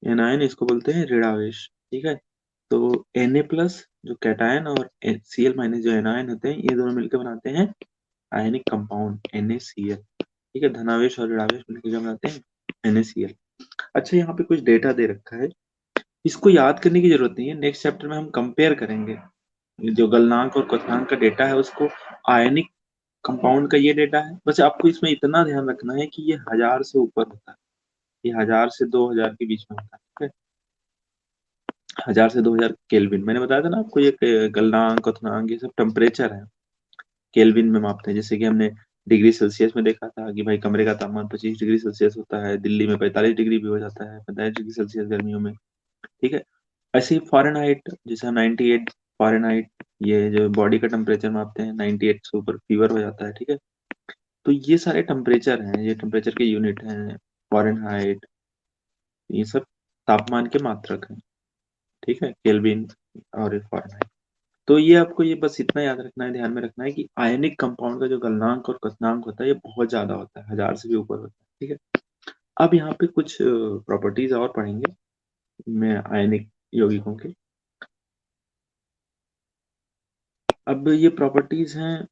एनायन इसको बोलते हैं ऋणावेश, ठीक है। तो Na प्लस जो कैटायन और Cl माइनस जो एनायन होते हैं, ये दोनों मिलकर बनाते हैं आयनिक कंपाउंड NaCl, ठीक है। धनावेश और ऋणावेश मिलकर क्या बनाते हैं, NaCl। अच्छा, यहाँ पे कुछ डेटा दे रखा है, इसको याद करने की जरूरत नहीं है, नेक्स्ट चैप्टर में हम कंपेयर करेंगे। जो गलनांक और क्वथनांक का डेटा है उसको आयनिक कंपाउंड का ये डेटा है। बस आपको इसमें इतना ध्यान रखना है कि ये 1000 से ऊपर होता है, ये 1000 से 2000 के बीच में होता है, ठीक है। 1000 से 2000 केल्विन, मैंने बताया था ना आपको, ये गलनांक क्वथनांक ये सब टेम्परेचर है, केल्विन में मापते हैं। जैसे कि हमने डिग्री सेल्सियस में देखा था कि भाई कमरे का तापमान 25 डिग्री सेल्सियस होता है, दिल्ली में 45 डिग्री भी हो जाता है, 45 डिग्री सेल्सियस गर्मियों में, ठीक है। ऐसे ही फ़ारेनहाइट, जैसे हम 98 फ़ारेनहाइट, ये जो बॉडी का टेम्परेचर मापते हैं, 98 से ऊपर फीवर हो जाता है, ठीक है। तो ये सारे टेम्परेचर हैं, ये टेम्परेचर के यूनिट हैं, फ़ारेनहाइट, ये सब तापमान के मात्रक हैं, ठीक है, केल्विन और फ़ारेनहाइट। तो ये आपको ये बस इतना याद रखना है, ध्यान में रखना है कि आयनिक कंपाउंड का जो गलनांक और क्वथनांक होता है ये बहुत ज्यादा होता है, 1000 से भी ऊपर होता है, ठीक है। अब यहाँ पे कुछ प्रॉपर्टीज और पढ़ेंगे मैं आयनिक यौगिकों के। अब ये प्रॉपर्टीज हैं,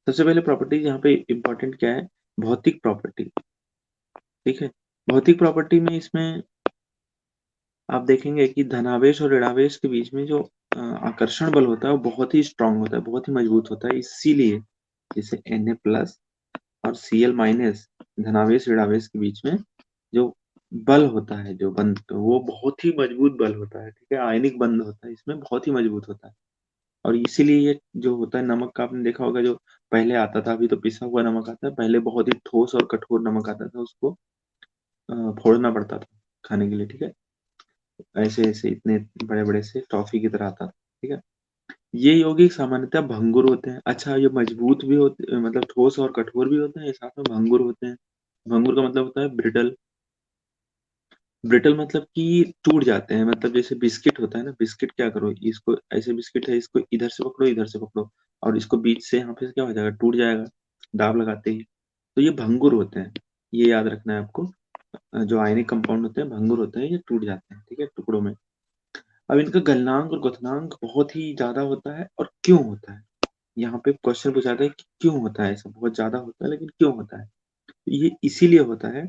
सबसे पहले प्रॉपर्टीज यहाँ पे इंपॉर्टेंट क्या है, भौतिक प्रॉपर्टी, ठीक है। भौतिक प्रॉपर्टी में इसमें आप देखेंगे कि धनावेश और ऋणावेश के बीच में जो आकर्षण बल होता है वो बहुत ही स्ट्रांग होता है, बहुत ही मजबूत होता है। इसीलिए जैसे Na प्लस और Cl माइनस, धनावेश ऋणावेश के बीच में जो बल होता है, जो बंध, वो बहुत ही मजबूत बल होता है, ठीक है। आयनिक बंध होता है इसमें, बहुत ही मजबूत होता है। और इसीलिए ये जो होता है नमक का, आपने देखा होगा जो पहले आता था, अभी तो पिसा हुआ नमक आता है, पहले बहुत ही ठोस और कठोर नमक आता था, उसको फोड़ना पड़ता था खाने के लिए, ठीक है। ऐसे ऐसे इतने बड़े बड़े से टॉफी की तरह आता था, ठीक है। ये यौगिक सामान्यतः भंगुर होते हैं। अच्छा, ये मजबूत भी होते, मतलब ठोस और कठोर भी होते हैं, साथ में भंगुर होते हैं। भंगुर का मतलब होता है ब्रिटल। ब्रिटल मतलब कि टूट जाते हैं, मतलब जैसे बिस्किट होता है ना, बिस्किट क्या करो, इसको ऐसे बिस्किट है, इसको इधर से पकड़ो, इधर से पकड़ो, और इसको बीच से यहाँ पे से क्या हो जाएगा, टूट जाएगा दाब लगाते ही। तो ये भंगुर होते हैं, ये याद रखना है आपको। जो आयनिक कंपाउंड होते हैं भंगुर होते हैं, ये टूट जाते हैं, ठीक है, टुकड़ों में। अब इनका गलनांक और क्वथनांक बहुत ही ज्यादा होता है, और क्यों होता है, यहाँ पे क्वेश्चन पूछा था कि क्यों होता है ऐसा, बहुत ज्यादा होता है लेकिन क्यों होता है। ये इसीलिए होता है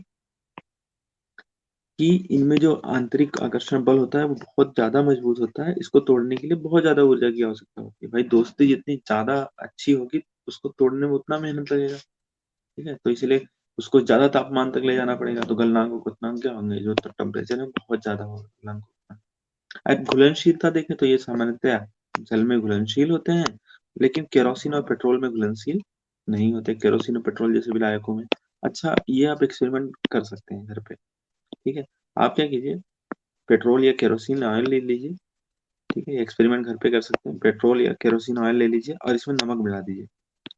कि इनमें जो आंतरिक आकर्षण बल होता है वो बहुत ज्यादा मजबूत होता है, इसको तोड़ने के लिए बहुत ज्यादा ऊर्जा की आवश्यकता होती है। भाई दोस्ती जितनी ज्यादा अच्छी होगी, उसको तोड़ने में उतना मेहनत लगेगा, ठीक है। तो इसलिए उसको ज्यादा तापमान तक ले जाना पड़ेगा। तो गलनांक और क्वथनांक क्या होंगे, जो टेम्परेचर है बहुत ज्यादा होगा गलनांक और क्वथनांक। अब घुलनशीलता देखें तो ये सामान्यतया जल में घुलनशील होते हैं, लेकिन केरोसिन और पेट्रोल में घुलनशील नहीं होते, केरोसिन और पेट्रोल जैसे विलायकों में। अच्छा, ये आप एक्सपेरिमेंट कर सकते हैं घर पे, ठीक है। आप क्या कीजिए, पेट्रोल या केरोसिन ऑयल ले लीजिए, ठीक है, एक्सपेरिमेंट घर पे कर सकते हैं। पेट्रोल या केरोसिन ऑयल ले लीजिए और इसमें नमक मिला दीजिए,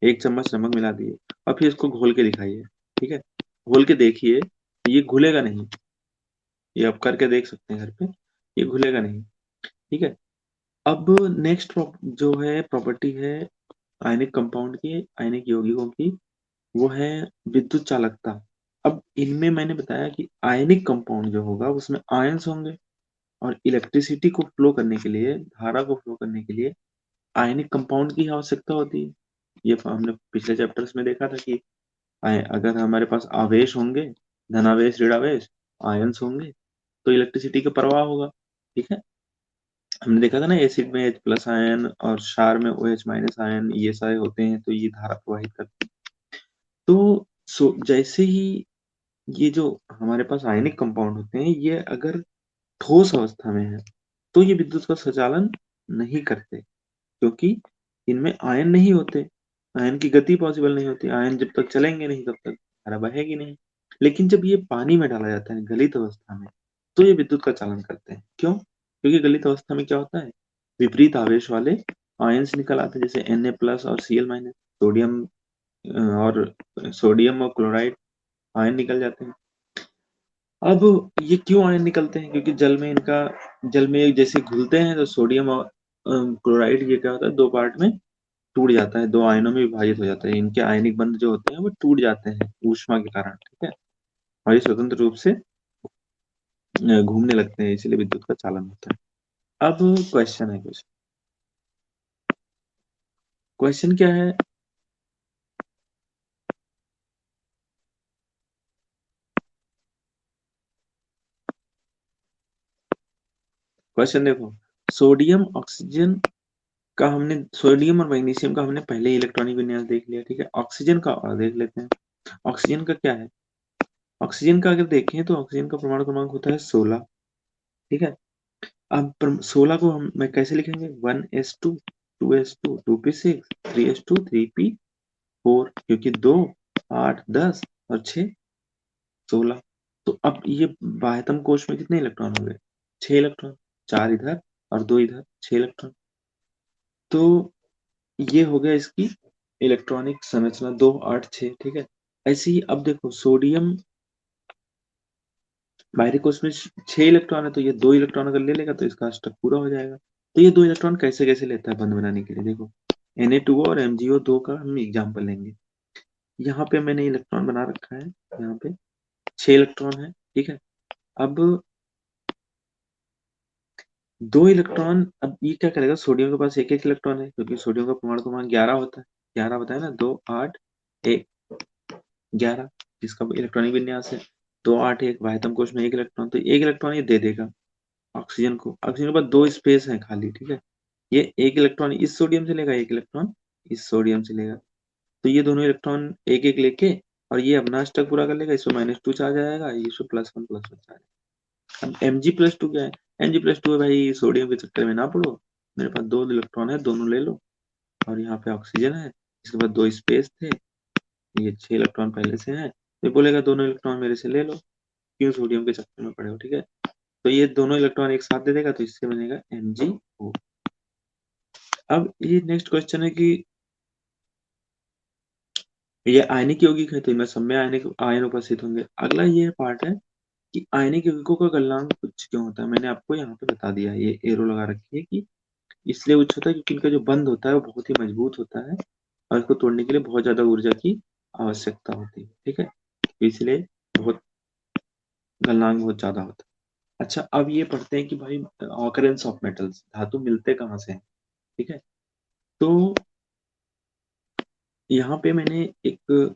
1 चम्मच नमक मिला दीजिए, और फिर इसको घोल के दिखाइए, ठीक है। घोल के देखिए, ये घुलेगा नहीं, ये आप करके देख सकते हैं घर पे, ये घुलेगा नहीं, ठीक है। अब नेक्स्ट जो है प्रॉपर्टी है आयनिक कंपाउंड की, आयनिक यौगिकों की, वो है विद्युत चालकता। अब इनमें मैंने बताया कि आयनिक कंपाउंड जो होगा उसमें आयंस होंगे, और इलेक्ट्रिसिटी को फ्लो करने के लिए, धारा को फ्लो करने के लिए आयनिक कंपाउंड की आवश्यकता होती है। ये हमने पिछले चैप्टर्स में देखा था कि अगर हमारे पास आवेश होंगे, धनावेश ऋणावेश, आयंस होंगे, तो इलेक्ट्रिसिटी का प्रवाह होगा, ठीक है। हमने देखा था ना एसिड में H प्लस आयन और क्षार में OH माइनस आयन, ये सारे होते हैं तो ये धारा प्रवाहित करते हैं। तो जैसे ही ये जो हमारे पास आयनिक कंपाउंड होते हैं, ये अगर ठोस अवस्था में है तो ये विद्युत का संचालन नहीं करते, क्योंकि इनमें आयन नहीं होते, आयन की गति पॉसिबल नहीं होती, आयन जब तक चलेंगे नहीं तब तक धारा बहेगी नहीं। लेकिन जब ये पानी में डाला जाता है गलित अवस्था में, तो ये विद्युत का चालन करते हैं। क्यों? क्योंकि गलित अवस्था में क्या होता है, विपरीत आवेश वाले आयन्स निकल आते हैं, जैसे Na+ और Cl-, सोडियम और क्लोराइड आयन निकल जाते हैं। अब ये क्यों आयन निकलते हैं? क्योंकि जल में जैसे घुलते हैं तो सोडियम और क्लोराइड, ये क्या होता है, दो पार्ट में टूट जाता है, दो आयनों में विभाजित हो जाता है। इनके आयनिक बंध जो होते हैं वो टूट जाते हैं ऊष्मा के कारण, ठीक है, और ये स्वतंत्र रूप से घूमने लगते हैं, इसलिए विद्युत का चालन होता है। अब क्वेश्चन है कुछ, क्वेश्चन क्या है? क्वेश्चन देखो, सोडियम ऑक्सीजन सोडियम और मैग्नीशियम का हमने पहले इलेक्ट्रॉनिक विन्यास देख लिया, ठीक है। ऑक्सीजन का और देख लेते हैं। ऑक्सीजन का क्या है? ऑक्सीजन का अगर देखें तो ऑक्सीजन का परमाणु क्रमांक होता है 16, ठीक है। अब 16 को मैं कैसे लिखेंगे? 1s2 2s2 2p6 3s2 3p4, क्योंकि 2 8 10 और 6 16। तो अब ये बाह्यतम कोश में कितने इलेक्ट्रॉन हो गए? 6 इलेक्ट्रॉन, 4 इधर और 2 इधर, 6 इलेक्ट्रॉन। तो ये हो गया इसकी इलेक्ट्रॉनिक संरचना, 2 8 6, ठीक है। ऐसे ही अब देखो, सोडियम बाहरी कोश में 6 इलेक्ट्रॉन है, तो ये 2 इलेक्ट्रॉन अगर ले लेगा तो इसका अष्टक पूरा हो जाएगा। तो ये 2 इलेक्ट्रॉन कैसे कैसे लेता है बंध बनाने के लिए? देखो, Na2O और MgO2 का हम एग्जाम्पल लेंगे। यहाँ पे मैंने इलेक्ट्रॉन बना रखा है, यहाँ पे 6 इलेक्ट्रॉन है, ठीक है। अब 2 इलेक्ट्रॉन, अब ये क्या करेगा, सोडियम के पास एक एक इलेक्ट्रॉन है, क्योंकि सोडियम का परमाणु क्रमांक 11 होता है, 11 बताया ना, 2 8 1 11, जिसका इलेक्ट्रॉनिक विन्यास है 2 8 1, बाह्यतम कोश में एक इलेक्ट्रॉन, तो एक इलेक्ट्रॉन ये दे देगा ऑक्सीजन को। ऑक्सीजन के पास 2 स्पेस है खाली, ठीक है। ये एक इलेक्ट्रॉन इस सोडियम से लेगा, एक इलेक्ट्रॉन इस सोडियम से लेगा, तो ये दोनों इलेक्ट्रॉन एक एक लेके और ये अपना अष्टक पूरा कर लेगा, इसमें -2 चार्ज आएगा, इसमें +1 चार्ज। अब Mg+2 क्या है? Mg+2 है भाई, सोडियम के चक्कर में ना पड़ो, मेरे पास 2 इलेक्ट्रॉन है, दोनों ले लो, और यहाँ पे ऑक्सीजन है, इसके बाद 2 स्पेस थे, ये 6 इलेक्ट्रॉन पहले से है, तो बोलेगा दोनों इलेक्ट्रॉन मेरे से ले लो, क्यों सोडियम के चक्कर में पड़े हो, ठीक है। तो ये दोनों इलेक्ट्रॉन एक साथ दे देगा, तो इससे बनेगा MgO। अब ये नेक्स्ट क्वेश्चन है कि ये आयनिक यौगिक है, तो इनमें सब में आयनिक आयन उपस्थित होंगे। अगला ये पार्ट है कि आयनिक यौगिकों का गलनांक उच्च क्यों होता है? मैंने आपको यहाँ पे बता दिया है, ये एरो लगा रखी है कि इसलिए उच्च होता है क्योंकि इनका जो बंध होता है वो बहुत ही मजबूत होता है, और इसको तोड़ने के लिए बहुत ज्यादा ऊर्जा की आवश्यकता होती है, ठीक है। तो इसलिए बहुत गलनांक बहुत ज्यादा होता है। अच्छा, अब ये पढ़ते हैं कि भाई ऑकरेंस ऑफ मेटल्स, धातु मिलते कहाँ से हैं, ठीक है। तो यहाँ पे मैंने एक,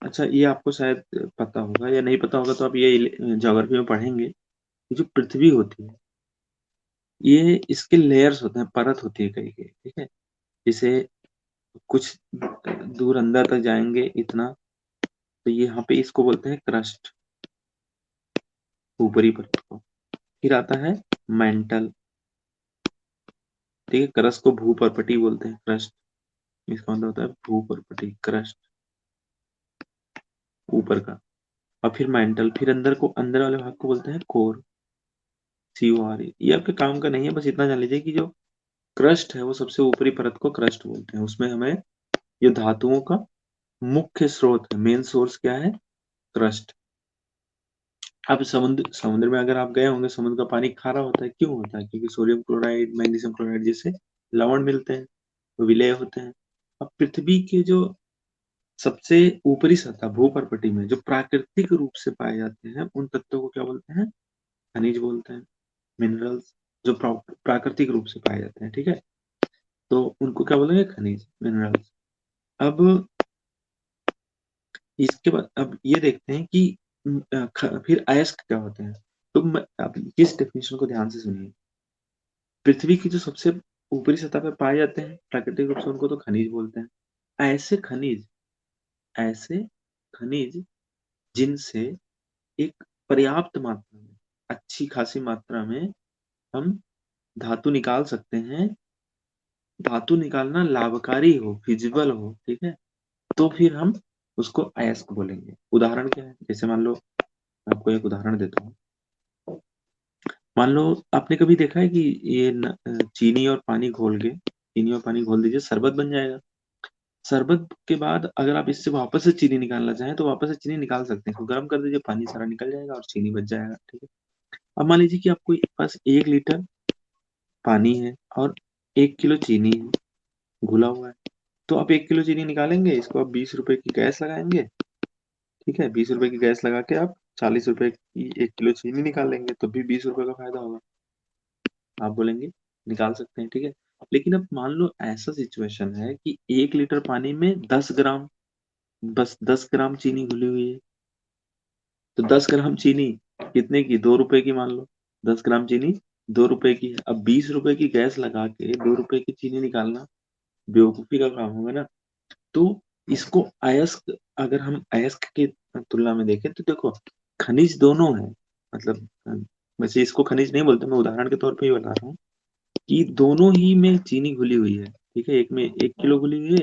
अच्छा ये आपको शायद पता होगा या नहीं पता होगा, तो आप ये ज्योग्राफी में पढ़ेंगे। ये जो पृथ्वी होती है, ये इसके लेयर्स होते हैं, परत होती है कई कई, ठीक है। जैसे कुछ दूर अंदर तक जाएंगे इतना, तो यहाँ पे इसको बोलते हैं क्रस्ट, ऊपरी परत को। फिर आता है मेंटल, ठीक है, क्रस्ट को भूपर्पटी बोलते हैं, क्रस्ट, इसका मतलब होता है भूपर्पटी, क्रस्ट ऊपर का। और फिर मेंटल, फिर अंदर को, अंदर वाले भाग को बोलते हैं कोर, COR। ये आपके काम का नहीं है, बस इतना जान लीजिए कि जो क्रस्ट है वो सबसे ऊपरी परत को क्रस्ट बोलते हैं। उसमें हमें ये धातुओं का मुख्य स्रोत है, मेन सोर्स क्या है? क्रस्ट। अब समुद्र में अगर आप गए होंगे, समुद्र का पानी खारा होता है, क्यों होता है? क्योंकि सोडियम क्लोराइड, मैग्नीशियम क्लोराइड जैसे लवण मिलते हैं, वो विलेय होते हैं। अब पृथ्वी के जो सबसे ऊपरी सतह भूपर्पटी में जो प्राकृतिक रूप से पाए जाते हैं, उन तत्वों को क्या बोलते हैं? खनिज बोलते हैं, मिनरल्स, जो प्राकृतिक रूप से पाए जाते हैं, ठीक है। तो उनको क्या बोलेंगे? खनिज, मिनरल्स। अब इसके बाद अब ये देखते हैं कि फिर अयस्क क्या होते हैं। तो अब इस डेफिनेशन को ध्यान से सुनिए। पृथ्वी की जो सबसे ऊपरी सतह पर पाए जाते हैं प्राकृतिक रूप से, उनको तो खनिज बोलते हैं। ऐसे खनिज जिनसे एक पर्याप्त मात्रा में, अच्छी खासी मात्रा में हम धातु निकाल सकते हैं, धातु निकालना लाभकारी हो, फिजिबल हो, ठीक है, तो फिर हम उसको अयस्क बोलेंगे। उदाहरण क्या है, जैसे मान लो, आपको एक उदाहरण देता हूँ। मान लो आपने कभी देखा है कि ये चीनी और पानी घोल के, चीनी और पानी घोल दीजिए, शरबत बन जाएगा। शरबत के बाद अगर आप इससे वापस से चीनी निकालना चाहें तो वापस से चीनी निकाल सकते हैं। तो गर्म कर दीजिए, पानी सारा निकल जाएगा और चीनी बच जाएगा, ठीक है। अब मान लीजिए कि आपको पास 1 लीटर पानी है और 1 किलो चीनी है, घुला हुआ है। तो आप 1 किलो चीनी निकालेंगे, इसको आप 20 रुपए की गैस लगाएंगे, ठीक है। 20 रुपए की गैस लगा के आप 40 रुपए की 1 किलो चीनी निकालेंगे, तो भी 20 रुपए का फायदा होगा। आप बोलेंगे निकाल सकते हैं, ठीक है। लेकिन अब मान लो ऐसा सिचुएशन है कि 1 लीटर पानी में 10 ग्राम, बस 10 ग्राम चीनी घुली हुई है। तो 10 ग्राम चीनी कितने की, 2 रुपए की मान लो। 10 ग्राम चीनी 2 रुपए की है। अब 20 रुपए की गैस लगा के 2 रुपए की चीनी निकालना बेवकूफी का काम होगा ना। तो इसको अयस्क, अगर हम अयस्क की तुलना में देखें तो देखो, खनिज दोनों है, मतलब वैसे इसको खनिज नहीं बोलते, मैं उदाहरण के तौर पे ही बता रहा हूँ कि दोनों ही में चीनी घुली हुई है, ठीक है। एक में 1 किलो घुली हुई है,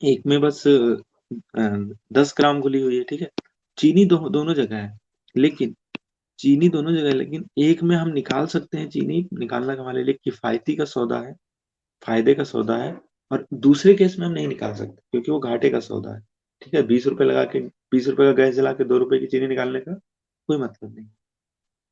एक में बस 10 ग्राम घुली हुई है, ठीक है। चीनी दोनों जगह है, लेकिन चीनी दोनों जगह है, लेकिन एक में हम निकाल सकते हैं, चीनी निकालना हमारे लिए किफायती का सौदा है, फायदे का सौदा है। और दूसरे केस में हम नहीं निकाल सकते क्योंकि वो घाटे का सौदा है, ठीक है। 20 रुपए लगा के, 20 रुपए का गैस जला के 2 रुपए की चीनी निकालने का कोई मतलब नहीं।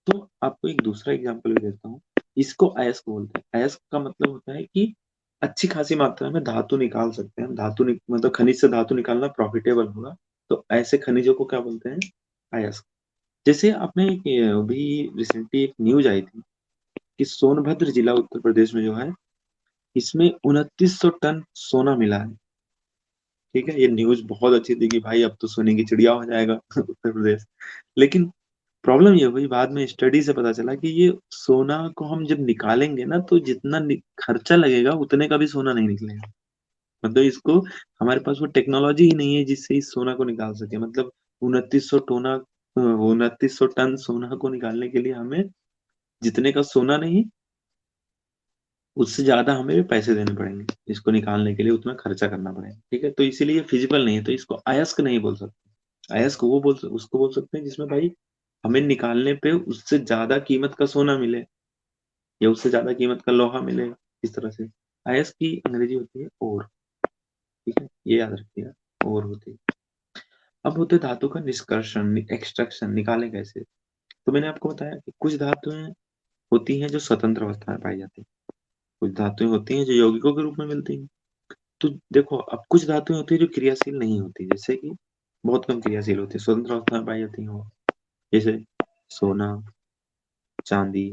तो आपको एक दूसरा एग्जाम्पल भी देता हूँ। इसको अयस्क बोलते हैं। अयस्क का मतलब होता है कि अच्छी खासी मात्रा में धातु निकाल सकते हैं। मतलब खनिज से धातु निकालना प्रॉफिटेबल होगा, तो ऐसे खनिजों को क्या बोलते हैं, अयस्क। जैसे आपने अभी रिसेंटली एक न्यूज आई थी कि सोनभद्र जिला उत्तर प्रदेश में जो है, इसमें 2900 टन सोना मिला है, ठीक है। ये न्यूज बहुत अच्छी थी कि भाई अब तो सोने की चिड़िया हो जाएगा उत्तर प्रदेश। लेकिन प्रॉब्लम ये हुई, बाद में स्टडी से पता चला कि ये सोना को हम जब निकालेंगे ना, तो जितना खर्चा लगेगा उतने का भी सोना नहीं निकलेगा। मतलब इसको, हमारे पास वो टेक्नोलॉजी ही नहीं है जिससे इस सोना को निकाल सके। मतलब 2900 टन सोना को निकालने के लिए हमें जितने का सोना नहीं, उससे ज्यादा हमें पैसे देने पड़ेंगे इसको निकालने के लिए, उतना खर्चा करना पड़ेगा, ठीक है। तो इसीलिए ये फिजिबल नहीं है, तो इसको अयस्क नहीं बोल सकते। अयस्क उसको बोल सकते हैं जिसमें भाई हमें निकालने पे उससे ज्यादा कीमत का सोना मिले या उससे ज्यादा कीमत का लोहा मिले, इस तरह से। अयस्क की अंग्रेजी होती है ओर, ठीक है, ये याद रखिएगा, ओर होती है। अब होते हैं धातु का निष्कर्षण, एक्सट्रैक्शन, निकालें कैसे। तो मैंने आपको बताया कि कुछ धातुएं होती हैं जो स्वतंत्र अवस्था में पाई जाती हैं, कुछ धातुएं होती हैं जो यौगिकों के रूप में मिलती हैं। तो देखो, अब कुछ धातुएं होती है जो क्रियाशील नहीं होती, जैसे कि बहुत कम क्रियाशील होती है, स्वतंत्र अवस्था में पाई जाती है वो, जैसे सोना, चांदी,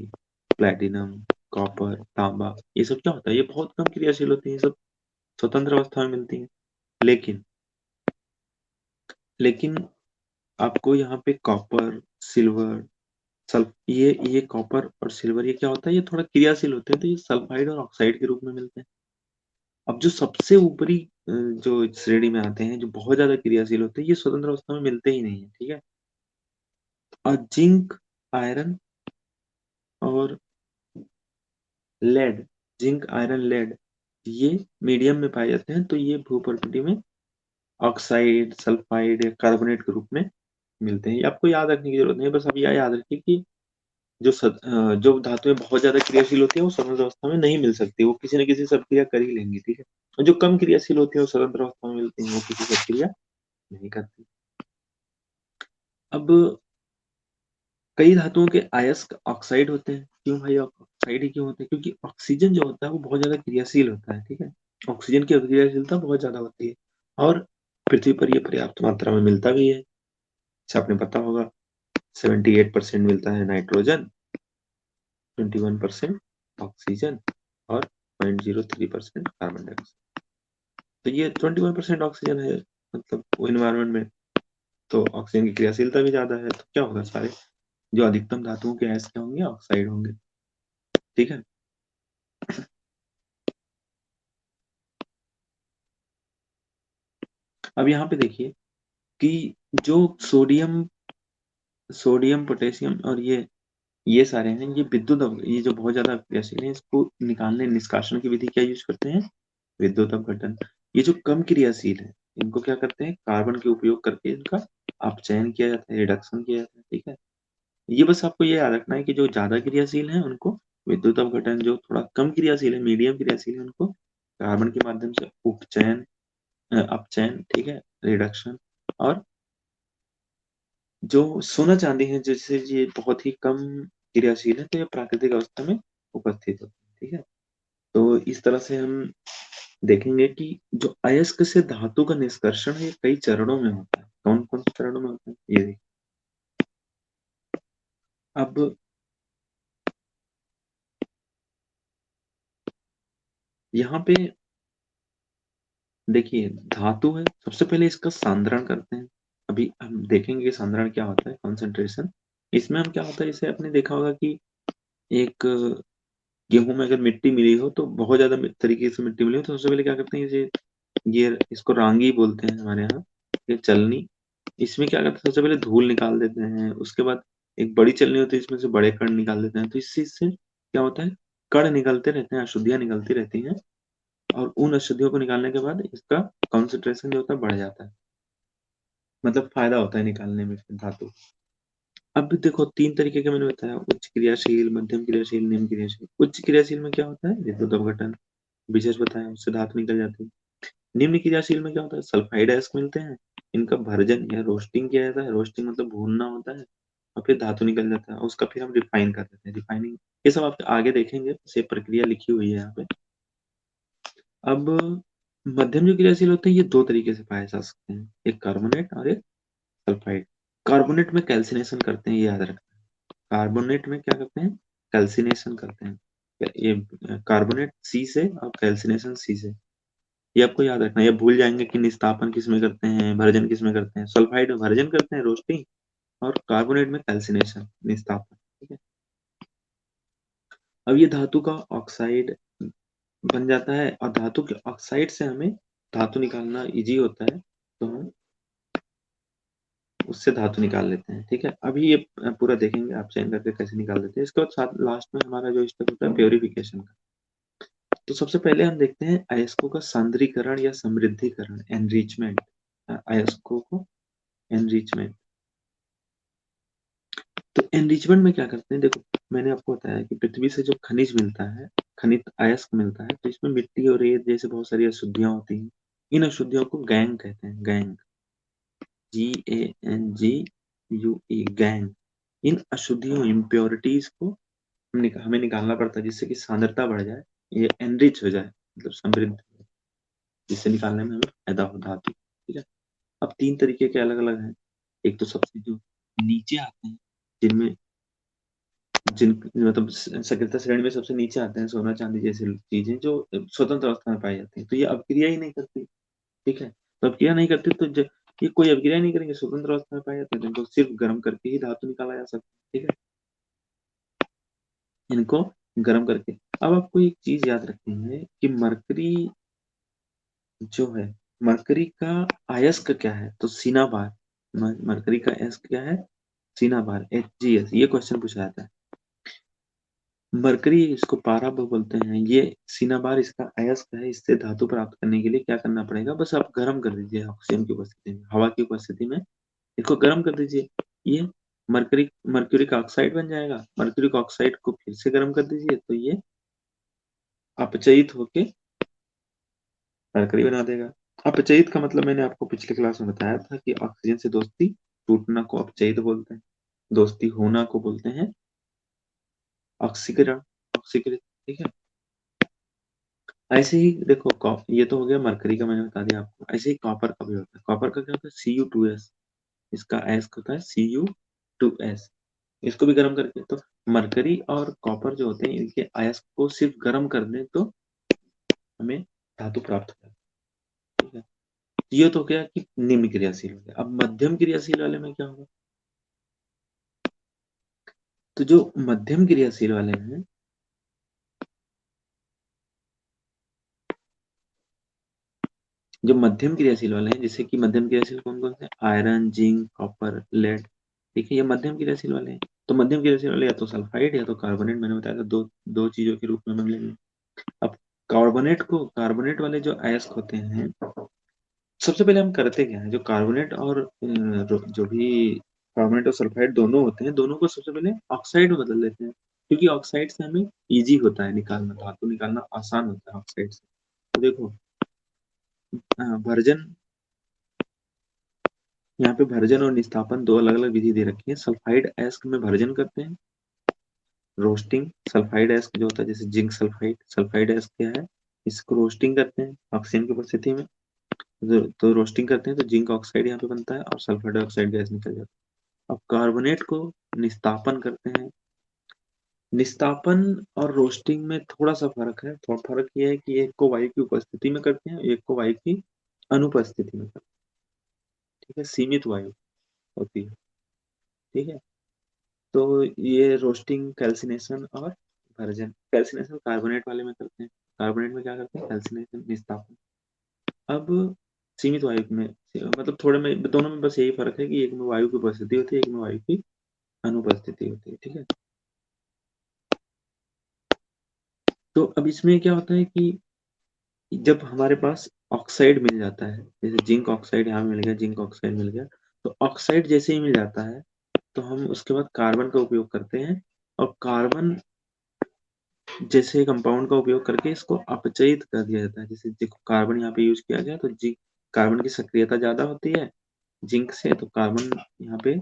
प्लेटिनम, कॉपर, तांबा। ये सब क्या होता है, ये बहुत कम क्रियाशील होती है, ये सब स्वतंत्र अवस्था में मिलती है। लेकिन लेकिन आपको यहाँ पे कॉपर, सिल्वर, सल्फ, ये कॉपर और सिल्वर, ये क्या होता है, ये थोड़ा क्रियाशील होते हैं, तो ये सल्फाइड और ऑक्साइड के रूप में मिलते हैं। अब जो सबसे ऊपरी जो श्रेणी में आते हैं, जो बहुत ज्यादा क्रियाशील होते हैं, ये स्वतंत्र अवस्था में मिलते ही नहीं है, ठीक है। और जिंक, आयरन और लेड, जिंक, आयरन, लेड, ये मीडियम में पाए जाते हैं, तो ये भू प्रकृति में ऑक्साइड, सल्फाइड या कार्बोनेट के रूप में मिलते हैं। ये आपको याद रखने की जरूरत नहीं है, बस आप यह याद रखिए कि जो धातुएं बहुत ज्यादा क्रियाशील होती है वो स्वतंत्र अवस्था में नहीं मिल सकती, वो किसी न किसी सक्रिया कर ही लेंगी, ठीक है। और जो कम क्रियाशील होती है वो स्वतंत्र अवस्था में मिलती है, वो किसी सक्रिया नहीं करती। अब कई धातुओं के अयस्क ऑक्साइड होते हैं। क्यों भाई ऑक्साइड ही क्यों होते हैं, क्योंकि ऑक्सीजन जो होता है वो बहुत ज्यादा क्रियाशील होता है, ठीक है। ऑक्सीजन की अभिक्रियाशीलता बहुत ज्यादा होती है, और पृथ्वी पर यह पर्याप्त मात्रा में मिलता भी है, जैसे आपने पता होगा। 78% मिलता है नाइट्रोजन, 21% ऑक्सीजन और 0.03% कार्बन डाइऑक्साइड। तो ये 21% ऑक्सीजन है, मतलब वो इन्वायरमेंट में, तो ऑक्सीजन की क्रियाशीलता भी ज्यादा है, तो क्या होगा, सारे जो अधिकतम धातुओं के अयस्क क्या होंगे, ऑक्साइड होंगे, ठीक है। अब यहाँ पे देखिए कि जो सोडियम, पोटेशियम और ये ये सारे हैं, ये ये जो बहुत ज्यादा क्रियाशील है, इसको निकालने निष्कासन की विधि क्या यूज करते हैं? विद्युत अपघटन। ये जो कम क्रियाशील है, इनको क्या करते हैं? कार्बन के उपयोग करके इनका अपचयन किया जाता है, रिडक्शन किया जाता है। ठीक है, ये बस आपको ये याद रखना है कि जो ज्यादा क्रियाशील है उनको विद्युत अपघटन, जो थोड़ा कम क्रियाशील है, मीडियम क्रियाशील है, उनको कार्बन के माध्यम से उपचयन, अपचयन, ठीक है, रिडक्शन। और जो सोना चांदी है, जैसे ये बहुत ही कम क्रियाशील है, तो ये प्राकृतिक अवस्था में उपस्थित होते हैं। ठीक है, तो इस तरह से हम देखेंगे कि जो अयस्क से धातु का निष्कर्षण है, ये कई चरणों में होता है। कौन कौन से चरणों में होता है ये देखिए। अब यहाँ पे देखिए, धातु है, सबसे पहले इसका सांद्रण करते हैं। अभी हम देखेंगे कि सांद्रण क्या होता है, कंसंट्रेशन। इसमें हम क्या होता है, जैसे आपने देखा होगा कि एक गेहूं में अगर मिट्टी मिली हो, तो बहुत ज्यादा तरीके से मिट्टी मिली हो, तो सबसे पहले क्या करते हैं, ये इसको रांगी बोलते हैं हमारे यहाँ, ये चलनी। इसमें क्या करते हैं, सबसे पहले धूल निकाल देते हैं, उसके बाद एक बड़ी चलनी होती है, इसमें से बड़े कण निकाल देते हैं। तो इस चीज से क्या होता है, कण निकलते रहते हैं, अशुद्धियां निकलती रहती हैं, और उन अशुद्धियों को निकालने के बाद इसका कॉन्सेंट्रेशन जो होता है बढ़ जाता है। मतलब फायदा होता है निकालने में फिर धातु। अब देखो, तीन तरीके के मैंने बताया, उच्च क्रियाशील, मध्यम क्रियाशील, निम्न क्रियाशील। उच्च क्रियाशील में क्या होता है, विद्युत अपघटन, विशेष बताया, उससे धातु निकल जाती है। निम्न क्रियाशील में क्या होता है, सल्फाइड अयस्क मिलते हैं, इनका भर्जन या रोस्टिंग किया जाता है। रोस्टिंग मतलब भूनना होता है, और फिर धातु निकल जाता है, उसका फिर हम रिफाइन कर देते हैं, रिफाइनिंग। ये सब आप आगे देखेंगे, ये प्रक्रिया लिखी हुई है यहाँ पे। अब मध्यम जो क्रियाशील होते हैं, ये दो तरीके से पाए जा सकते हैं, एक कार्बोनेट और एक सल्फाइड। कार्बोनेट में कैल्सिनेशन करते हैं, ये याद रखना। कार्बोनेट में क्या करते हैं, कैल्सिनेशन करते हैं। ये कार्बोनेट सी से और कैल्सिनेशन सी से, ये आपको याद रखना है। ये भूल जाएंगे कि निस्तापन किसमें करते हैं, भर्जन किसमें करते हैं। सल्फाइड में भर्जन करते हैं, रोस्टिंग, और कार्बोनेट में कैल्सिनेशन, निस्तापन। ठीक है, अब ये धातु का ऑक्साइड बन जाता है, और धातु के ऑक्साइड से हमें धातु निकालना इजी होता है, तो हम उससे धातु निकाल लेते हैं। ठीक है, अभी ये पूरा देखेंगे आप चयन करके कैसे निकाल देते हैं। इसके बाद साथ लास्ट में हमारा जो स्टेप होता है, प्योरिफिकेशन का। तो सबसे पहले हम देखते हैं अयस्कों का सांद्रीकरण या समृद्धिकरण, एनरिचमेंट। अयस्कों को एनरिचमेंट। तो एनरिचमेंट में क्या करते हैं, देखो, मैंने आपको बताया कि पृथ्वी से जो खनिज मिलता है, खनिज अयस्क मिलता है, तो इसमें मिट्टी और रेत जैसे बहुत सारी अशुद्धियां होती हैं। इन अशुद्धियों को गैंग कहते हैं, गैंग, GANGUE, गैंग। इन अशुद्धियों, इम्प्योरिटीज को हमें निकालना पड़ता है, जिससे कि सांद्रता बढ़ जाए, ये एनरिच हो जाए, मतलब समृद्ध हो जाए, जिससे निकालने में हमें फायदा हो धातु। ठीक है, अब तीन तरीके के अलग अलग हैं। एक तो सबसे जो नीचे आते हैं, जिनमें जिन मतलब सक्रियता श्रेणी में सबसे नीचे आते हैं, सोना चांदी जैसी चीजें जो स्वतंत्र अवस्था में पाई जाती है, तो ये अपक्रिया ही नहीं करती। ठीक है, तो अपक्रिया नहीं करती, तो ये कोई अपक्रिया नहीं करेंगे, स्वतंत्र अवस्था में पाए जाते हैं, तो इनको सिर्फ गर्म करके ही धातु निकाला जा सकता है। ठीक है, इनको गर्म करके। अब आपको एक चीज याद रखनी है कि मरकरी जो है, मरकरी का अयस्क क्या है, तो सीना बार। मरकरी का अयस्क क्या है, सीना बार, HGS। ये क्वेश्चन पूछा जाता है। मरकरी, इसको पारा बोलते हैं, ये सीना बार इसका अयस्क है। इससे धातु प्राप्त करने के लिए क्या करना पड़ेगा, बस आप गर्म कर दीजिए, ऑक्सीजन की उपस्थिति में, हवा की उपस्थिति में इसको गर्म कर दीजिए। ये मरकरी मर्क्यूरी का ऑक्साइड बन जाएगा। मर्क्यूरी का ऑक्साइड को फिर से गर्म कर दीजिए, तो ये अपचयित होके मरकरी बना देगा। अपचयित का मतलब मैंने आपको पिछले क्लास में बताया था कि ऑक्सीजन से दोस्ती टूटना को अपचयित बोलते हैं, दोस्ती होना को बोलते हैं ऑक्सीकरण, ऑक्सीकृत। ठीक है, ऐसे ही देखो, ये तो हो गया मरकरी का, मैंने बता दिया आपको। ऐसे ही कॉपर का भी होता है। कॉपर का क्या होता है, Cu2s। इसका अयस्क होता है Cu2s। इसको भी गर्म करके, तो मरकरी और कॉपर जो होते हैं, इनके अयस्क को सिर्फ गर्म कर दें तो हमें धातु प्राप्त हो जाती है। ठीक है, ये तो क्या कि निम्न क्रियाशील हो गया। अब मध्यम क्रियाशील वाले में क्या होगा, तो जो मध्यम क्रियाशील वाले हैं, जो मध्यम क्रियाशील वाले हैं, जैसे कि मध्यम क्रियाशील कौन कौन से, आयरन, जिंक, कॉपर, लेड। ठीक है, ये मध्यम क्रियाशील वाले हैं। तो मध्यम क्रियाशील वाले या तो सल्फाइड या तो कार्बोनेट, मैंने बताया था दो दो चीजों के रूप में मिलेंगे। अब कार्बोनेट वाले जो अयस्क होते हैं, सबसे पहले हम करते क्या है, जो कार्बोनेट और जो भी कार्बोनेट और सल्फाइड दोनों होते हैं, दोनों को सबसे पहले ऑक्साइड में बदल देते हैं, क्योंकि ऑक्साइड से हमें इजी होता है निकालना, धातु निकालना आसान होता है ऑक्साइड से। तो देखो भर्जन, यहाँ पे भर्जन और निस्तापन दो अलग अलग विधि दे रखी है। सल्फाइड अयस्क में भर्जन करते हैं, रोस्टिंग। सल्फाइड अयस्क जो होता है जैसे जिंक सल्फाइड, सल्फाइड अयस्क क्या है, इसको रोस्टिंग करते हैं ऑक्सीजन की उपस्थिति में। तो रोस्टिंग करते हैं तो जिंक ऑक्साइड यहाँ पे बनता है और सल्फर डाइऑक्साइड गैस निकल जाता है। अब कार्बोनेट को निस्तापन करते हैं। निस्तापन और रोस्टिंग में थोड़ा सा फर्क है, थोड़ा फर्क ये है कि एक को वायु की उपस्थिति में करते हैं, एक को वायु की अनुपस्थिति में करते हैं। ठीक है, सीमित वायु होती है। ठीक है, तो ये रोस्टिंग, कैल्सिनेशन और भर्जन। कैल्सिनेशन कार्बोनेट वाले में करते हैं, कार्बोनेट में क्या करते हैं, कैल्सिनेशन निस्तापन। अब सीमित वायु में, मतलब थोड़े में दोनों में बस यही फर्क है कि एक में वायु की उपस्थिति होती है, एक में वायु की अनुपस्थिति होती है। ठीक है, तो अब इसमें क्या होता है कि जब हमारे पास ऑक्साइड मिल जाता है, जैसे जिंक ऑक्साइड यहाँ मिल गया, जिंक ऑक्साइड मिल गया, तो ऑक्साइड जैसे ही मिल जाता है तो हम उसके बाद कार्बन का उपयोग करते हैं, और कार्बन जैसे कंपाउंड का उपयोग करके इसको अपचयित कर दिया जाता है। जैसे देखो कार्बन यहाँ पे यूज किया गया, तो जिंक, कार्बन की सक्रियता ज्यादा होती है जिंक से, तो कार्बन यहाँ पे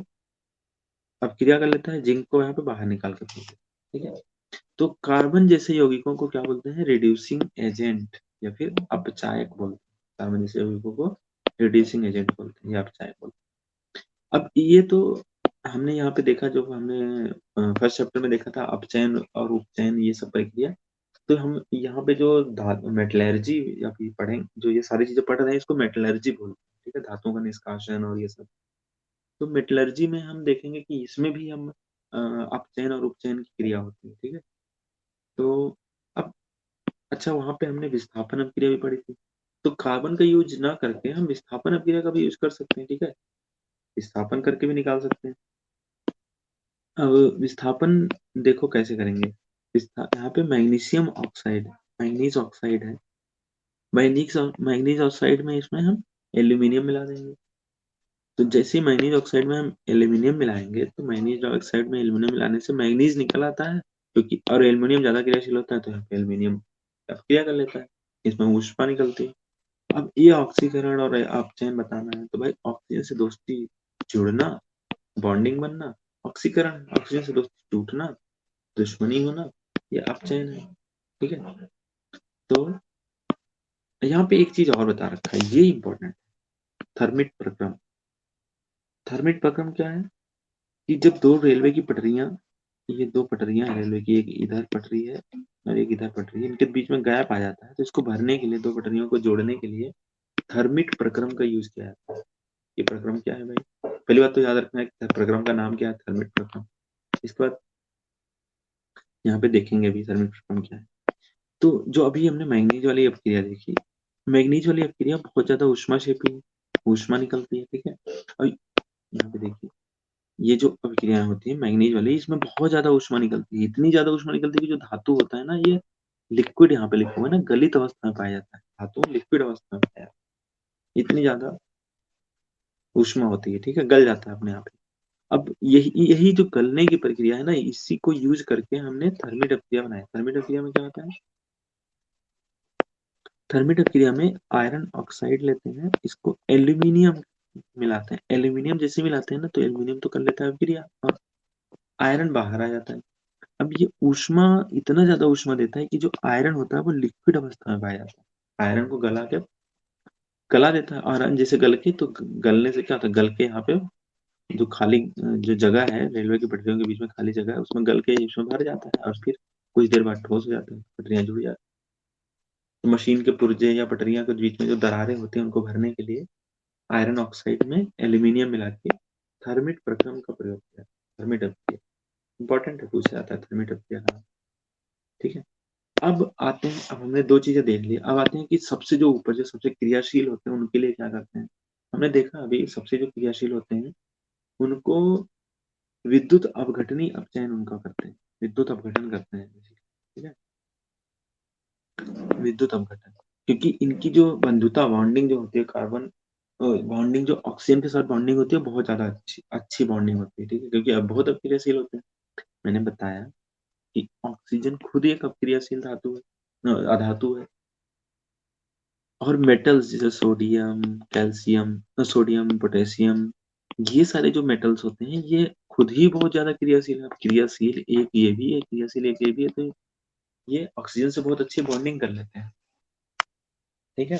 अपक्रिया कर लेता है, जिंक को यहाँ पे बाहर निकाल कर फेंक देता है। ठीक है, तो कार्बन जैसे यौगिकों को क्या बोलते हैं, रिड्यूसिंग एजेंट या फिर अपचायक बोलते हैं। कार्बन जैसे यौगिकों को रिड्यूसिंग एजेंट बोलते हैं या अपचायक बोलते हैं। अब ये तो हमने यहाँ पे देखा, जो हमने फर्स्ट चैप्टर में देखा था, अपचयन और उपचयन ये सब प्रक्रिया। तो हम यहाँ पे जो धातु मेटलर्जी या फिर पढ़ें, जो ये सारी चीजें पढ़ रहे हैं, इसको मेटलर्जी बोलते हैं। ठीक है, धातुओं का निष्कासन और ये सब। तो मेटलर्जी में हम देखेंगे कि इसमें भी हम अपचयन और उपचयन की क्रिया होती है। ठीक है, तो अब अच्छा, वहां पे हमने विस्थापन अपक्रिया भी पढ़ी थी। तो कार्बन का यूज ना करके हम विस्थापन अपक्रिया का भी यूज कर सकते हैं। ठीक है, विस्थापन करके भी निकाल सकते हैं। अब विस्थापन देखो कैसे करेंगे। यहाँ पे मैग्नीशियम ऑक्साइड, मैग्नीज ऑक्साइड है, मैग्नीज ऑक्साइड में इसमें हम एल्यूमिनियम मिला देंगे। तो जैसे ही मैग्नीज ऑक्साइड में हम एल्यूमिनियम मिलाएंगे, तो मैग्नीज ऑक्साइड में एल्यूमिनियम मिलाने से मैग्नीज निकल आता है, क्योंकि और एल्यूमिनियम ज्यादा क्रियाशील होता है, तो यहाँ पे एल्यूमिनियम क्रिया कर लेता है, इसमें ऊष्मा निकलती है। अब ये ऑक्सीकरण और अपचयन बताना है, तो भाई ऑक्सीजन से दोस्ती जुड़ना, बॉन्डिंग बनना, ऑक्सीकरण, ऑक्सीजन से दोस्ती टूटना, दुश्मनी होना, ये अपचयन है। ठीक है, तो यहाँ पे एक चीज और बता रखा है, ये इंपॉर्टेंट, थर्मिट प्रक्रम। थर्मिट प्रक्रम क्या है कि जब दो रेलवे की पटरियां, ये दो पटरियां हैं रेलवे की, एक इधर पटरी है और एक इधर पटरी है, इनके बीच में गैप आ जाता है, तो इसको भरने के लिए, दो पटरियों को जोड़ने के लिए थर्मिट प्रक्रम का यूज किया जाता है। ये प्रक्रम क्या है भाई, पहली बात तो याद रखना है कि प्रक्रम का नाम क्या है, थर्मिट प्रक्रम। इसके बाद यहाँ पे देखेंगे अभी थर्मिट प्रक्रम क्या है। तो जो अभी हमने मैंगनीज वाली अपक्रिया देखी, मैंगनीज वाली अपक्रिया बहुत ज्यादा ऊष्माक्षेपी है, ऊष्मा निकलती है। ठीक है, और यहाँ पे देखिए, ये जो अभिक्रियाएं होती है मैंगनीज वाली, इसमें बहुत ज्यादा ऊष्मा निकलती है, इतनी ज्यादा ऊष्मा निकलती है कि जो धातु होता है ना, ये लिक्विड, यहाँ पे लिखा हुआ है ना, गलित अवस्था में पाया जाता है, धातु लिक्विड अवस्था में पाया जाता है, इतनी ज्यादा ऊष्मा होती है। ठीक है, गल जाता है अपने आप ही। अब यही यही जो गलने की प्रक्रिया है ना, इसी को यूज करके हमने थर्मिट अपक्रिया बनाया। थर्मिट अपक्रिया में क्या होता है, थर्मिट अपक्रिया में आयरन ऑक्साइड लेते हैं, इसको एल्यूमिनियम मिलाते हैं, एल्यूमिनियम जैसे मिलाते हैं ना, तो एल्यूमिनियम तो कर लेता है अपक्रिया और आयरन बाहर आ जाता है। अब ये ऊष्मा, इतना ज्यादा ऊष्मा देता है कि जो आयरन होता है वो लिक्विड अवस्था में पाया जाता है, आयरन को गला देता है। आयरन जैसे गल के, तो गलने से क्या होता है, गल के यहाँ पे जो खाली जो जगह है रेलवे की पटरियों के बीच में, खाली जगह है, उसमें गल के उसमें भर जाता है, और फिर कुछ देर बाद ठोस हो जाता है, पटरियां जुड़ जाती है। तो मशीन के पुर्जे या पटरियां के बीच में जो दरारें होती हैं, उनको भरने के लिए आयरन ऑक्साइड में एल्यूमिनियम मिला के थर्मिट प्रक्रम का प्रयोग किया। थर्मिट अपक्रिया इंपॉर्टेंट है, पूछा जाता है थर्मिट अपक्रिया का। ठीक है, अब आते हैं, अब हमने दो चीजें देख ली, अब आते हैं कि सबसे जो ऊपर, जो सबसे क्रियाशील होते हैं, उनके लिए क्या करते हैं। हमने देखा अभी सबसे जो क्रियाशील होते हैं उनको विद्युत अपघटनी अपचयन उनका करते हैं, विद्युत अपघटन करते हैं, ठीक है, विद्युत अपघटन, क्योंकि इनकी जो बंधुता बॉन्डिंग जो होती है कार्बन बॉन्डिंग जो ऑक्सीजन के साथ बॉन्डिंग होती है बहुत ज्यादा अच्छी अच्छी बॉन्डिंग होती है, ठीक है, क्योंकि अब बहुत अक्रियाशील होते हैं। मैंने बताया कि ऑक्सीजन खुद एक अक्रियाशील धातु है, अधातु है, और मेटल्स जैसे सोडियम, कैल्शियम, सोडियम, पोटेशियम, ये सारे जो मेटल्स होते हैं ये खुद ही बहुत ज्यादा क्रियाशील है। क्रियाशील एक ये भी है, क्रियाशील एक ये भी है, तो ये ऑक्सीजन से बहुत अच्छी बॉन्डिंग कर लेते हैं, ठीक है।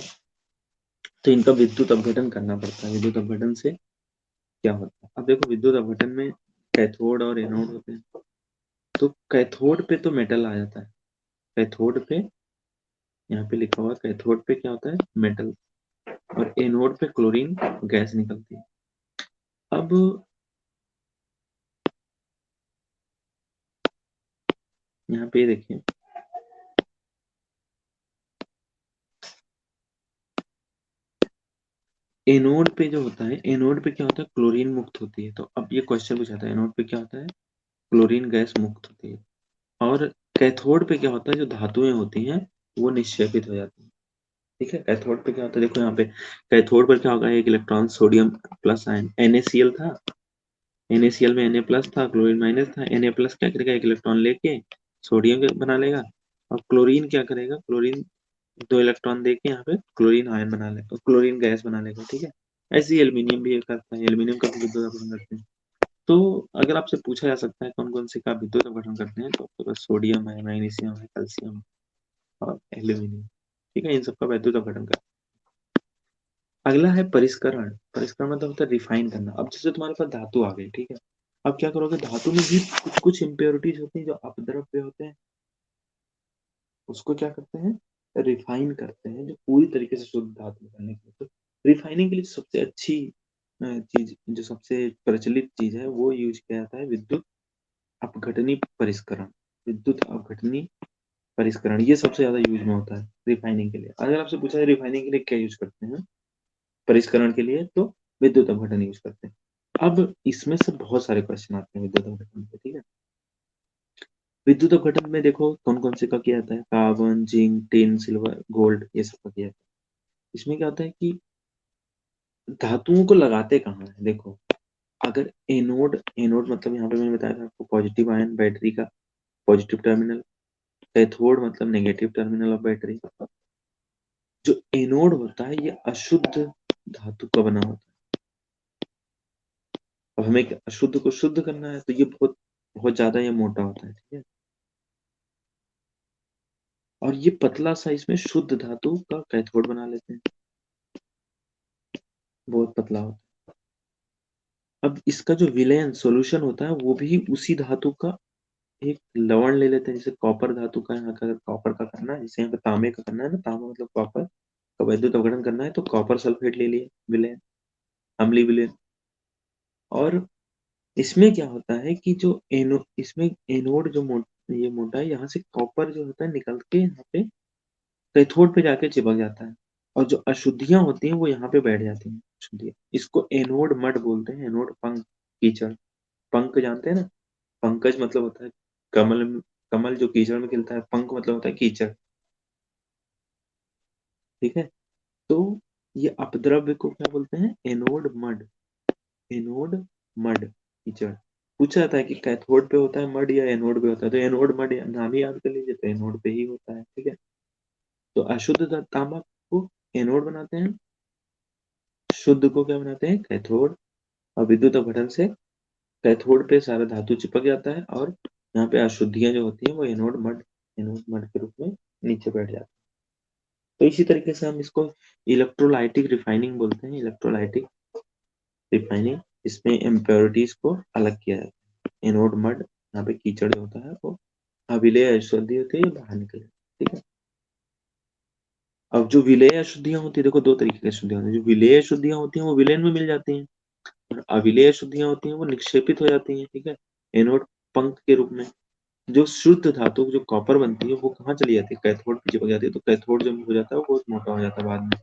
तो इनका विद्युत अपघटन करना पड़ता है। विद्युत अपघटन से क्या होता है, अब देखो विद्युत अपघटन में कैथोड और एनोड होते हैं। तो कैथोड पे तो मेटल आ जाता है, कैथोड पे यहाँ पे लिखा हुआ है, कैथोड पे क्या होता है, मेटल, और एनोड पे क्लोरीन गैस निकलती है। अब यहाँ पे देखिए, एनोड पे जो होता है, एनोड पे क्या होता है, क्लोरीन मुक्त होती है। तो अब ये क्वेश्चन पूछा था, एनोड पे क्या होता है, क्लोरीन गैस मुक्त होती है। और कैथोड पे क्या होता है, जो धातुएं होती हैं वो निक्षेपित हो जाती है, ठीक है। कैथोड पे क्या होता है, देखो यहाँ पे कैथोड पर क्या होगा, एक electron sodium plus ion NaCl था, NaCl में Na प्लस था, क्लोरीन माइनस था। Na प्लस क्या करेगा, एक इलेक्ट्रॉन लेके सोडियम बना लेगा, और क्लोरीन क्या करेगा, क्लोरीन दो इलेक्ट्रॉन देके यहाँ पे क्लोरीन आयन बना लेगा, क्लोरीन गैस बना लेगा, ठीक है। ऐसे ही एल्यूमिनियम भी करता है, एल्यूमिनियम का भी विद्युत अपघटन करते हैं। तो अगर आपसे पूछा जा सकता है कौन कौन से का विद्युत अपघटन करते हैं, तो आपके पास सोडियम है, मैग्नीशियम है, कैल्शियम और एल्यूमिनियम, ठीक है, इन सबका विद्युत अपघटन करते हैं। अगला है परिष्करण। परिष्करण मतलब होता है रिफाइन करना। अब जैसे तुम्हारे पास धातु आ गई, ठीक है, अब क्या करोगे, धातु में भी कुछ कुछ इम्प्योरिटीज होती हैं जो अपद्रव्य होते हैं, उसको क्या करते हैं, रिफाइन करते हैं, जो पूरी तरीके से शुद्ध धातु करने के लिए। तो रिफाइनिंग के लिए सबसे अच्छी चीज, जो सबसे प्रचलित चीज है, वो यूज किया जाता है विद्युत अपघटनी परिष्करण। विद्युत अपघटनी परिष्करण ये सबसे ज्यादा यूज में होता है रिफाइनिंग के लिए। अगर आपसे पूछा है रिफाइनिंग के लिए क्या यूज करते हैं परिष्करण के लिए, तो विद्युत अपघटन यूज करते हैं। अब इसमें से बहुत सारे क्वेश्चन आते हैं विद्युत अपघटन पे, ठीक है। विद्युत अपघटन में देखो कौन कौन से का किया जाता है, carbon, zinc, tin, silver, gold, ये सब का किया जाता है। इसमें क्या होता है कि धातुओं को लगाते कहाँ है, देखो, अगर एनोड, एनोड मतलब यहाँ पे मैंने बताया था आपको, पॉजिटिव आयन बैटरी का पॉजिटिव टर्मिनल, कैथोड मतलब नेगेटिव टर्मिनल ऑफ बैटरी। जो एनोड होता है ये अशुद्ध धातु का बना होता है। अब हमें अशुद्ध को शुद्ध करना है, तो ये बहुत बहुत ज्यादा ये मोटा होता है, ठीक है, और ये पतला सा इसमें शुद्ध धातु का कैथोड बना लेते हैं, बहुत पतला होता है। अब इसका जो विलयन सॉल्यूशन होता है वो भी उसी धातु का एक लवण ले लेते हैं, जैसे कॉपर धातु का, यहाँ का अगर कॉपर का करना है, जैसे यहाँ पे तांबे का करना है ना, तांबा मतलब कॉपर का विद्युत अपघटन करना है, तो कॉपर सल्फेट ले लिए विलयन, अम्लीय विलयन। और इसमें क्या होता है कि जो इसमें एनोड जो ये मोटा है, यहाँ से कॉपर जो होता है निकल के यहाँ पे कैथोड पे जाके चिपक जाता है, और जो अशुद्धियां होती हैं वो यहाँ पे बैठ जाती हैं, अशुद्धियां। इसको एनोड मड बोलते हैं, एनोड पंख, कीचड़। पंख जानते हैं ना, पंकज मतलब होता है कमल, कमल जो कीचड़ में खिलता है, पंख मतलब होता है कीचड़, ठीक है। तो ये अपद्रव्य को क्या बोलते हैं, एनोड मड, एनोड मड, कीचड़। पूछा जाता है कि कैथोड पे होता है मड या एनोड पे होता है, तो एनोड मड नाम ही याद कर लीजिए, तो एनोड पे ही होता है, ठीक है। तो अशुद्ध तांबा को एनोड बनाते हैं, शुद्ध को क्या बनाते हैं, कैथोड। और विद्युत अपघटन से कैथोड पे सारा धातु चिपक जाता है, और यहाँ पे अशुद्धियां जो होती हैं वो एनोड मड के रूप में नीचे बैठ जाती है। तो इसी तरीके से हम इसको इलेक्ट्रोलाइटिक रिफाइनिंग बोलते हैं, इलेक्ट्रोलाइटिक रिफाइनिंग। इसमें इम्प्योरिटीज को अलग किया जाता है, एनोड मड, यहाँ पे कीचड़ जो होता है वो अविलेय अशुद्धि होती है, बाहर निकले, ठीक है। अब जो विलेय अशुद्धियां होती है, देखो दो तरीके की अशुद्धियां होती है, जो विलेय अशुद्धियां होती हैं वो विलयन में मिल जाती हैं, और अविलेय अशुद्धियां होती हैं वो निक्षेपित हो जाती हैं, ठीक है, एनोड पंख के रूप में। जो शुद्ध धातु जो कॉपर बनती है वो कहाँ चली जाती है, कैथोड पे चिपक जाती है, तो कैथोड जब हो जाता है वो बहुत मोटा हो जाता है बाद में,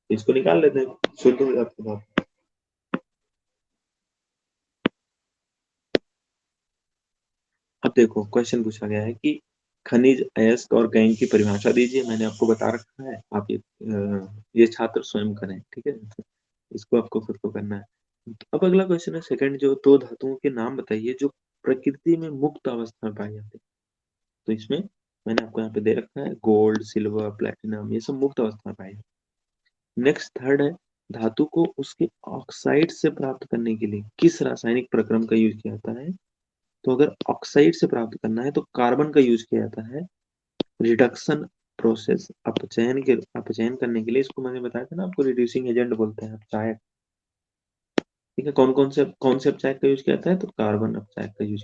इसको निकाल लेते हैं, शुद्ध हो जाता है। अब देखो क्वेश्चन पूछा गया है कि खनिज अयस्क और गैंग की परिभाषा दीजिए। मैंने आपको बता रखा है, आप ये छात्र स्वयं करें, ठीक है। इसको आपको खुद को करना है। अब अगला क्वेश्चन है सेकंड, जो दो धातुओं के नाम बताइए जो प्रकृति में मुक्त अवस्था में पाई जाती है। तो इसमें मैंने आपको यहाँ पे दे रखा है गोल्ड, सिल्वर, प्लेटिनम, ये सब मुक्त अवस्था में पाए जाते हैं। नेक्स्ट थर्ड है, धातु को उसके ऑक्साइड से प्राप्त करने के लिए किस रासायनिक प्रक्रम का यूज किया जाता है। तो अगर ऑक्साइड से प्राप्त करना है तो कार्बन का यूज किया जाता है। रिडक्शन प्रोसेस, अपचयन करने के लिए, इसको मैंने बताया था ना आपको, रिड्यूसिंग एजेंट बोलते हैं, अपचायक। ठीक है, कौन से अपचायक का यूज किया जाता है, तो कार्बन अपचायक का यूज।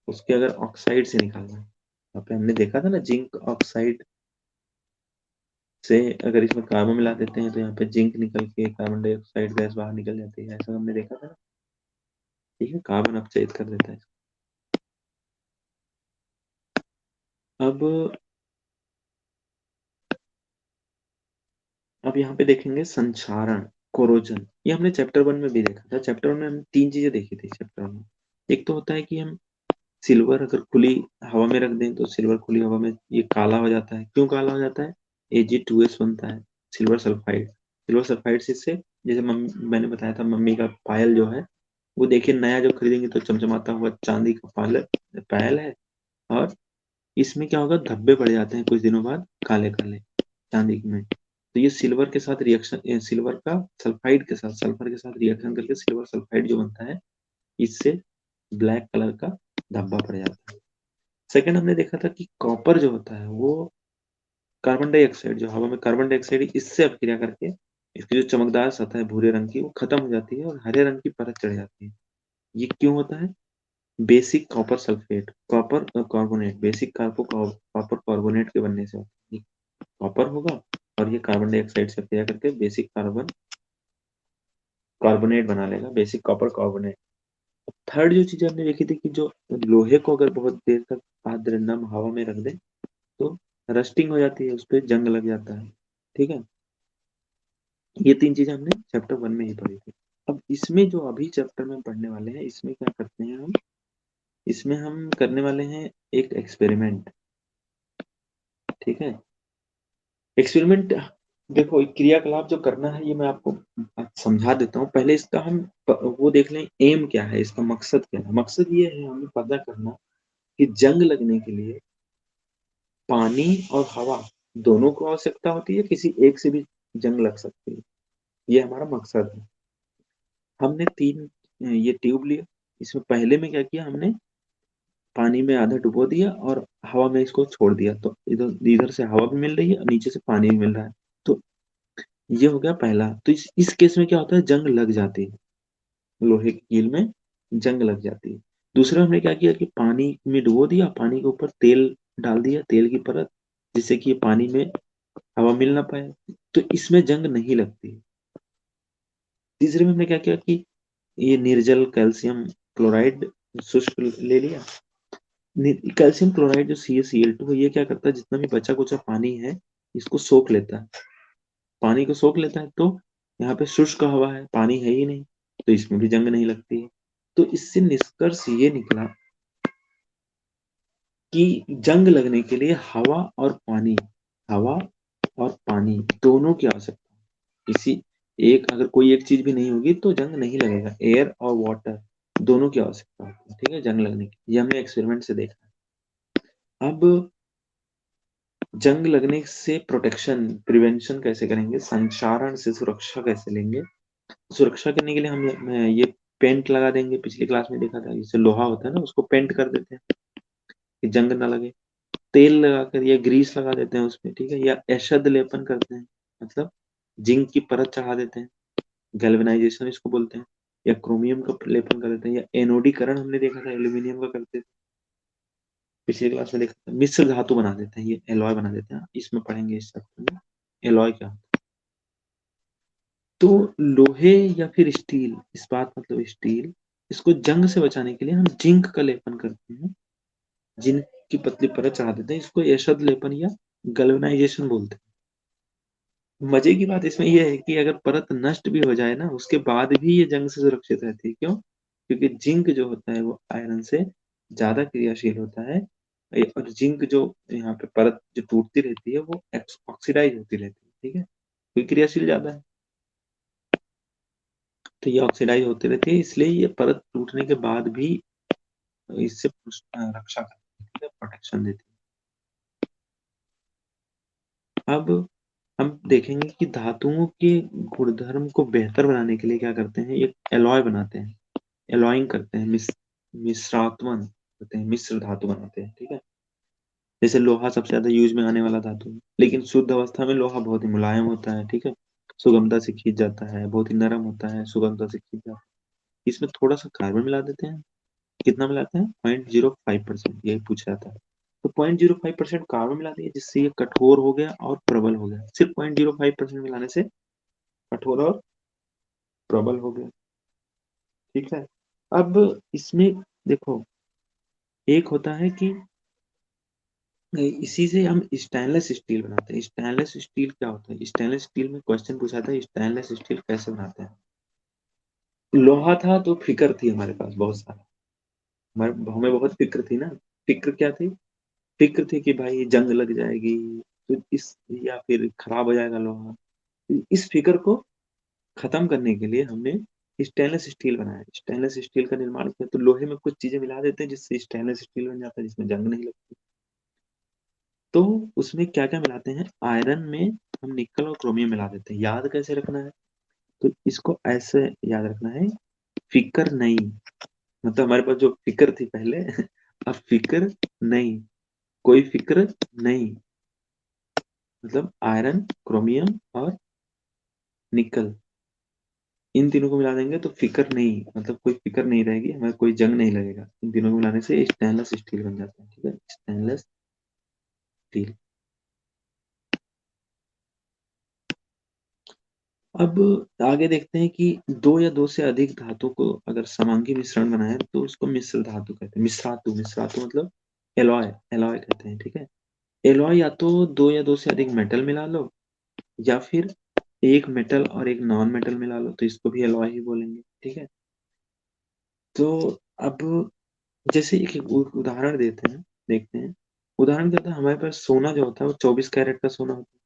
उसके अगर ऑक्साइड से निकालना है, यहाँ पे हमने देखा था ना, जिंक ऑक्साइड से अगर इसमें कार्बन मिला देते हैं तो यहाँ पे जिंक निकल के कार्बन डाइऑक्साइड गैस बाहर निकल जाती है, ऐसा हमने देखा था ना। ठीक है, कार्बन अपचयित कर देता है। अब यहाँ पे देखेंगे संक्षारण, कोरोजन। ये हमने चैप्टर 1 में भी देखा था। चैप्टर 1 में हम तीन चीजें देखी थी चैप्टर 1 में। एक तो होता है कि हम सिल्वर अगर खुली हवा में रख दें तो सिल्वर खुली हवा में ये काला हो जाता है। क्यों काला हो जाता है, Ag2S बनता है, सिल्वर सल्फाइड। सिल्वर सल्फाइड से इससे, जैसे मैंने बताया था, मम्मी का पायल जो है, वो देखिए नया जो खरीदेंगे तो चमचमाता हुआ चांदी का पायल पायल है, और इसमें क्या होगा, धब्बे पड़ जाते हैं कुछ दिनों बाद, काले काले चांदी में। तो ये सिल्वर के साथ रिएक्शन, सिल्वर का सल्फाइड के साथ, सल्फर के साथ रिएक्शन करके सिल्वर सल्फाइड जो बनता है, इससे ब्लैक कलर का धब्बा पड़ जाता है। सेकंड हमने देखा था कि कॉपर जो होता है वो कार्बन डाइऑक्साइड, जो हवा में कार्बन डाइऑक्साइड, इससे अपक्रिया करके इसकी जो चमकदार सतह है भूरे रंग की, वो खत्म हो जाती है और हरे रंग की परत चढ़ जाती है। ये क्यों होता है, basic copper sulphate, copper carbonate, basic copper carbonate के बनने से होता है। कॉपर होगा और ये कार्बन डाइऑक्साइड से क्रिया करके बेसिक कार्बन कार्बोनेट बना लेगा, बेसिक कॉपर कार्बोनेट। थर्ड जो चीज हमने देखी थी कि जो लोहे को अगर बहुत देर तक आर्द्र नम हवा में रख दे तो रस्टिंग हो जाती है, उस पर जंग लग जाता है। ठीक है, ये तीन चीजें हमने चैप्टर 1 में ही पढ़ी थी। अब इसमें जो अभी चैप्टर में पढ़ने वाले हैं, इसमें क्या करते हैं हम, इसमें हम करने वाले हैं एक एक्सपेरिमेंट। ठीक है, एक्सपेरिमेंट, देखो एक क्रियाकलाप जो करना है, ये मैं आपको समझा देता हूँ। पहले इसका हम वो देख लें, एम क्या है, इसका मकसद क्या है। मकसद ये है हमें पता करना कि जंग लगने के लिए पानी और हवा दोनों को आवश्यकता होती है, किसी एक से भी जंग लग सकती है। ये हमारा मकसद है। हमने तीन ये ट्यूब लिए, इसमें पहले में क्या किया हमने, पानी में आधा डुबो दिया और हवा में इसको छोड़ दिया, तो इधर इधर से हवा भी मिल रही है और नीचे से पानी भी मिल रहा है। तो ये हो गया पहला। तो इस केस में क्या होता है, जंग लग जाती है, लोहे की कील में जंग लग जाती है। दूसरा हमने क्या किया कि पानी में डुबो दिया, पानी के ऊपर तेल डाल दिया, तेल की परत, जिससे कि ये पानी में हवा मिल ना पाए, तो इसमें जंग नहीं लगती। तीसरे में हमने क्या किया कि ये निर्जल कैल्शियम क्लोराइड शुष्क ले लिया। कैल्शियम क्लोराइड जो CaCl2 है, ये क्या करता है, जितना भी बचा कुचा पानी है इसको सोख लेता है, पानी को सोख लेता है। तो यहाँ पे शुष्क हवा है, पानी है ही नहीं, तो इसमें भी जंग नहीं लगती है। तो इससे निष्कर्ष ये निकला कि जंग लगने के लिए हवा और पानी दोनों की आवश्यकता है। किसी एक, अगर कोई एक चीज भी नहीं होगी तो जंग नहीं लगेगा। एयर और वाटर दोनों की आवश्यकता होती है, ठीक है, जंग लगने की। ये हमने एक्सपेरिमेंट से देखा। अब जंग लगने से प्रोटेक्शन, प्रिवेंशन कैसे करेंगे, संक्षारण से सुरक्षा कैसे लेंगे। सुरक्षा करने के लिए हम ये पेंट लगा देंगे। पिछली क्लास में देखा था, जैसे लोहा होता है ना, उसको पेंट कर देते हैं कि जंग ना लगे। तेल लगाकर या ग्रीस लगा देते हैं उसमें, ठीक है, या एशद लेपन करते हैं, मतलब जिंक की परत चढ़ा देते हैं, गैल्वेनाइजेशन इसको बोलते हैं। या क्रोमियम का लेपन कर देते हैं, या एनोडीकरण हमने देखा था एल्यूमिनियम का करते थे पिछली क्लास में देखा था। मिश्र धातु बना देते हैं, ये एलॉय बना देते हैं, इसमें पढ़ेंगे इस चैप्टर में एलॉय क्या। तो लोहे या फिर स्टील, इस्पात मतलब स्टील, इसको जंग से बचाने के लिए हम जिंक का लेपन करते हैं, जिंक की पतली परत चढ़ा देते हैं। इसको यशद लेपन या गैल्वेनाइजेशन बोलते हैं। मजे की बात इसमें यह है कि अगर परत नष्ट भी हो जाए ना, उसके बाद भी ये जंग से सुरक्षित रहती है। क्यों, क्योंकि जिंक जो होता है वो आयरन से ज्यादा क्रियाशील होता है। और जिंक जो यहाँ पे परत जो टूटती रहती है वो ऑक्सीडाइज होती रहती है, ठीक है, क्योंकि क्रियाशील ज्यादा है। तो ये ऑक्सीडाइज होती रहती है, इसलिए ये परत टूटने के बाद भी इससे रक्षा करती है, प्रोटेक्शन देती है। अब हम देखेंगे कि धातुओं के गुणधर्म को बेहतर बनाने के लिए क्या करते हैं, एक एलॉय बनाते हैं, एलॉइंग करते हैं, मिश्रात्मन करते हैं, मिश्र धातु बनाते हैं, ठीक है। जैसे लोहा सबसे ज्यादा यूज में आने वाला धातु है, लेकिन शुद्ध अवस्था में लोहा बहुत ही मुलायम होता है, ठीक है, सुगमता से खींच जाता है, बहुत ही नरम होता है, सुगमता से खींच जाता है। इसमें थोड़ा सा कार्बन मिला देते हैं। कितना मिलाते हैं? 0.05%, यही पूछा जाता है। तो 0.05% कार्बन मिला दिए, जिससे ये कठोर हो गया और प्रबल हो गया। सिर्फ 0.05% मिलाने से कठोर और प्रबल हो गया, ठीक है। अब इसमें देखो, एक होता है कि इसी से हम स्टेनलेस स्टील बनाते हैं। स्टेनलेस स्टील क्या होता है? स्टेनलेस स्टील में क्वेश्चन पूछा था, स्टेनलेस स्टील कैसे बनाते हैं। लोहा था तो फिक्र थी हमारे पास बहुत सारा, हमारे हमें बहुत फिक्र थी ना। फिक्र क्या थी? फिक्र थी कि भाई जंग लग जाएगी, तो इस या फिर खराब हो जाएगा लोहा। तो इस फिक्र को खत्म करने के लिए हमने स्टेनलेस स्टील बनाया। स्टेनलेस स्टील का निर्माण किया, तो लोहे में कुछ चीजें मिला देते हैं जिससे स्टेनलेस स्टील बन जाता है, जिसमें जंग नहीं लगती। तो उसमें क्या क्या मिलाते हैं? आयरन में हम निकल और क्रोमियम मिला देते हैं। याद कैसे रखना है? तो इसको ऐसे याद रखना है, फिक्र नहीं, मतलब हमारे पास जो फिक्र थी पहले अब फिक्र नहीं, कोई फिक्र नहीं, मतलब आयरन, क्रोमियम और निकल, इन तीनों को मिला देंगे तो फिक्र नहीं, मतलब कोई फिक्र नहीं रहेगी, हमें कोई जंग नहीं लगेगा। इन तीनों को मिलाने से स्टेनलेस स्टील बन जाता है, ठीक है, स्टेनलेस स्टील। अब आगे देखते हैं कि दो या दो से अधिक धातु को अगर समांगी मिश्रण बनाए तो उसको मिश्र धातु कहते हैं। मिश्रातु, मिश्रातु मतलब एलॉय, एलॉय कहते हैं, ठीक है। एलॉय या तो दो या दो से अधिक मेटल मिला लो, या फिर एक मेटल और एक नॉन मेटल मिला लो, तो इसको भी एलॉय ही बोलेंगे, ठीक है। तो अब जैसे एक एक उदाहरण देते हैं, देखते हैं। उदाहरण क्या होता है? हमारे पास सोना जो होता है वो 24 कैरेट का सोना होता है।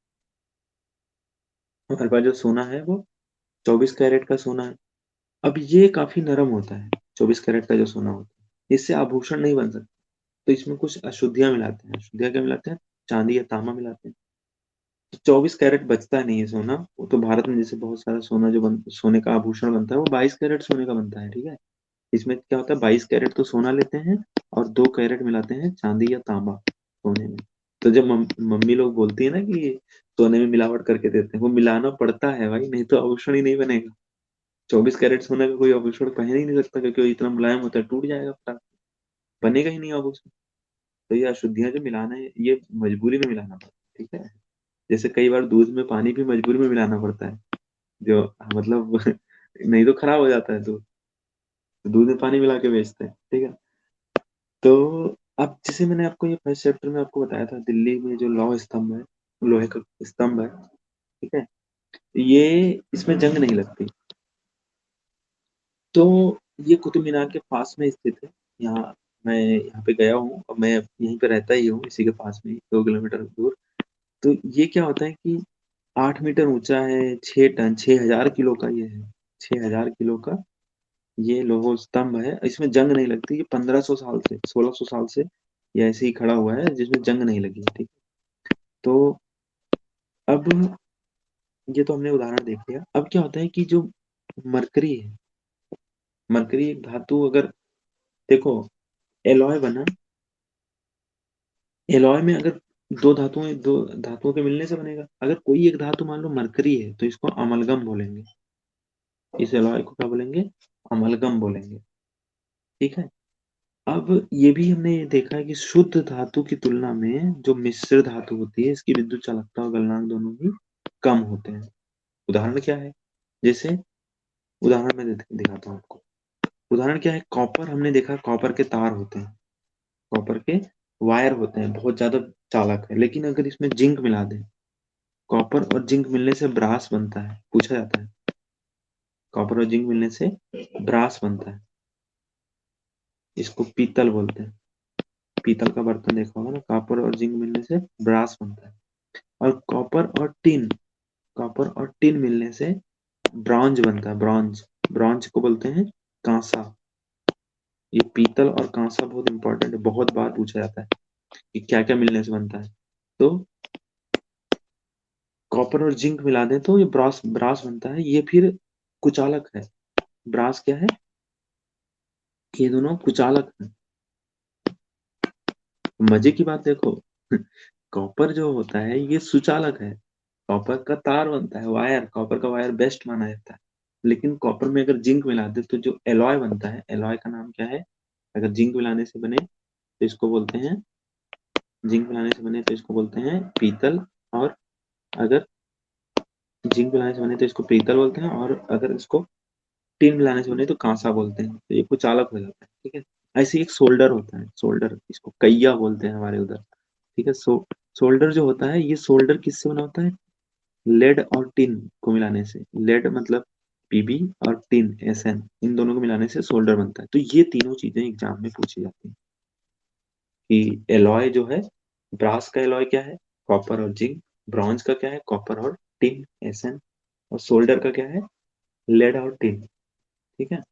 हमारे पास जो सोना है वो 24 कैरेट का सोना है। अब ये काफी नरम होता है, 24 कैरेट का जो सोना होता है, इससे आभूषण नहीं बन सकता। तो इसमें कुछ अशुद्धियां मिलाते हैं। अशुद्धियां क्या मिलाते हैं? चांदी या तांबा मिलाते हैं। तो 24 कैरेट बचता नहीं है सोना। वो तो भारत में जैसे बहुत सारा सोना जो सोने का आभूषण बनता है वो 22 कैरेट सोने का बनता है, ठीक है। इसमें क्या होता है? 22 कैरेट तो सोना लेते हैं और 2 कैरेट मिलाते हैं चांदी या तांबा सोने में। तो जब मम्मी लोग बोलती है ना कि सोने में मिलावट करके देते हैं, वो मिलाना पड़ता है भाई, नहीं तो आभूषण ही नहीं बनेगा। 24 कैरेट सोने का कोई आभूषण पहन ही नहीं सकता, क्योंकि वो इतना मुलायम होता है, टूट जाएगा फटाक से, बनेगा ही नहीं आभूषण। तो ये अशुद्धियां जो मिलाना है ये मजबूरी में मिलाना पड़ता है, ठीक है। जैसे कई बार दूध में पानी भी मजबूरी में मिलाना पड़ता है, जो मतलब नहीं तो खराब हो जाता है दूध। तो दूध में पानी मिला के बेचते हैं, ठीक है। तो अब जैसे मैंने आपको ये फर्स्ट चैप्टर में आपको बताया था, दिल्ली में जो लौह स्तंभ है, लोहे का स्तंभ है, ठीक है, ये इसमें जंग नहीं लगती। तो ये कुतुब मीनार के पास में स्थित है। यहाँ मैं यहाँ पे गया हूँ और मैं यहीं पे रहता ही हूँ, इसी के पास में 2 किलोमीटर दूर। तो ये क्या होता है कि 8 मीटर ऊंचा है, 6 टन, 6,000 किलो का ये है, 6,000 किलो का ये लोह स्तंभ है। इसमें जंग नहीं लगती। ये 1500 साल से, 1600 साल से ये ऐसे ही खड़ा हुआ है, जिसमें जंग नहीं लगी है, ठीक। तो अब ये तो हमने उदाहरण देख लिया। अब क्या होता है कि जो मरकरी है, मरकरी एक धातु, अगर देखो एलॉय बना, एलॉय में अगर दो धातुओं के मिलने से बनेगा। अगर कोई एक धातु मान लो मरकरी है तो इसको अमलगम बोलेंगे। इस एलॉय को क्या बोलेंगे? अमलगम बोलेंगे, ठीक है। अब ये भी हमने देखा है कि शुद्ध धातु की तुलना में जो मिश्र धातु होती है, इसकी विद्युत चालकता और गलनांक दोनों ही कम होते हैं। उदाहरण क्या है? जैसे उदाहरण में दिखाता हूँ आपको। उदाहरण क्या है? कॉपर, हमने देखा कॉपर के तार होते हैं, कॉपर के वायर होते हैं, बहुत ज्यादा चालक है। लेकिन अगर इसमें जिंक मिला दें, कॉपर और जिंक मिलने से ब्रास बनता है, पूछा जाता है। कॉपर और जिंक मिलने से ब्रास बनता है। इसको पीतल बोलते हैं। पीतल का बर्तन देखा होगा ना, कॉपर और जिंक मिलने से ब्रास बनता है। और कॉपर और टिन मिलने से ब्रॉन्ज बनता है, ब्रॉन्ज। ब्रॉन्ज को बोलते हैं कांसा। ये पीतल और कांसा बहुत इंपॉर्टेंट है, बहुत बार पूछा जाता है कि क्या क्या मिलने से बनता है। तो कॉपर और जिंक मिला दें तो ये ब्रास ब्रास बनता है। ये फिर कुचालक है। ब्रास क्या है? ये दोनों कुचालक है। मजे की बात देखो, कॉपर जो होता है ये सुचालक है। कॉपर का तार बनता है, वायर, कॉपर का वायर बेस्ट माना जाता है। लेकिन कॉपर में अगर जिंक मिला दे तो जो एलॉय बनता है, एलॉय का नाम क्या है? अगर जिंक मिलाने से बने तो इसको बोलते हैं, जिंक मिलाने से बने तो इसको बोलते हैं पीतल। और अगर जिंक मिलाने से बने तो इसको पीतल बोलते हैं, और अगर इसको टिन मिलाने से बने तो कांसा बोलते हैं। तो ये कुचालक हो जाता है, ठीक है। ऐसे ही एक सोल्डर होता है, सोल्डर, इसको कैया बोलते हैं हमारे उधर, ठीक है। सोल्डर जो होता है, ये सोल्डर किससे बना होता है? लेड और टिन को मिलाने से। लेड मतलब पीबी, और टिन एसएन, इन दोनों को मिलाने से सोल्डर बनता है। तो ये तीनों चीजें एग्जाम में पूछी जाती हैं कि एलॉय जो है, ब्रास का एलॉय क्या है? कॉपर और जिंक। ब्रॉन्ज का क्या है? कॉपर और टिन एसएन। और सोल्डर का क्या है? लेड और टिन, ठीक है।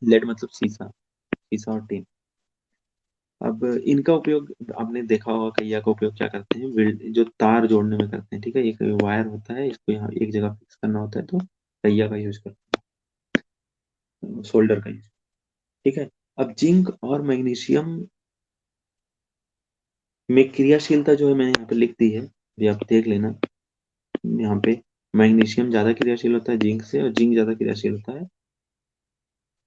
लेड मतलब शीशा, शीशा और टिन। अब इनका उपयोग आपने देखा होगा, कैया का उपयोग क्या करते हैं? जो तार जोड़ने में करते हैं, ठीक है। एक वायर होता है, इसको यहाँ एक जगह फिक्स करना होता है, तो कैया का यूज करते हैं, सोल्डर का यूज, ठीक है। अब जिंक और मैग्नीशियम में क्रियाशीलता जो है मैंने यहाँ पे लिख दी है, ये आप देख लेना। यहाँ पे मैग्नीशियम ज्यादा क्रियाशील होता है जिंक से, और जिंक ज्यादा क्रियाशील होता है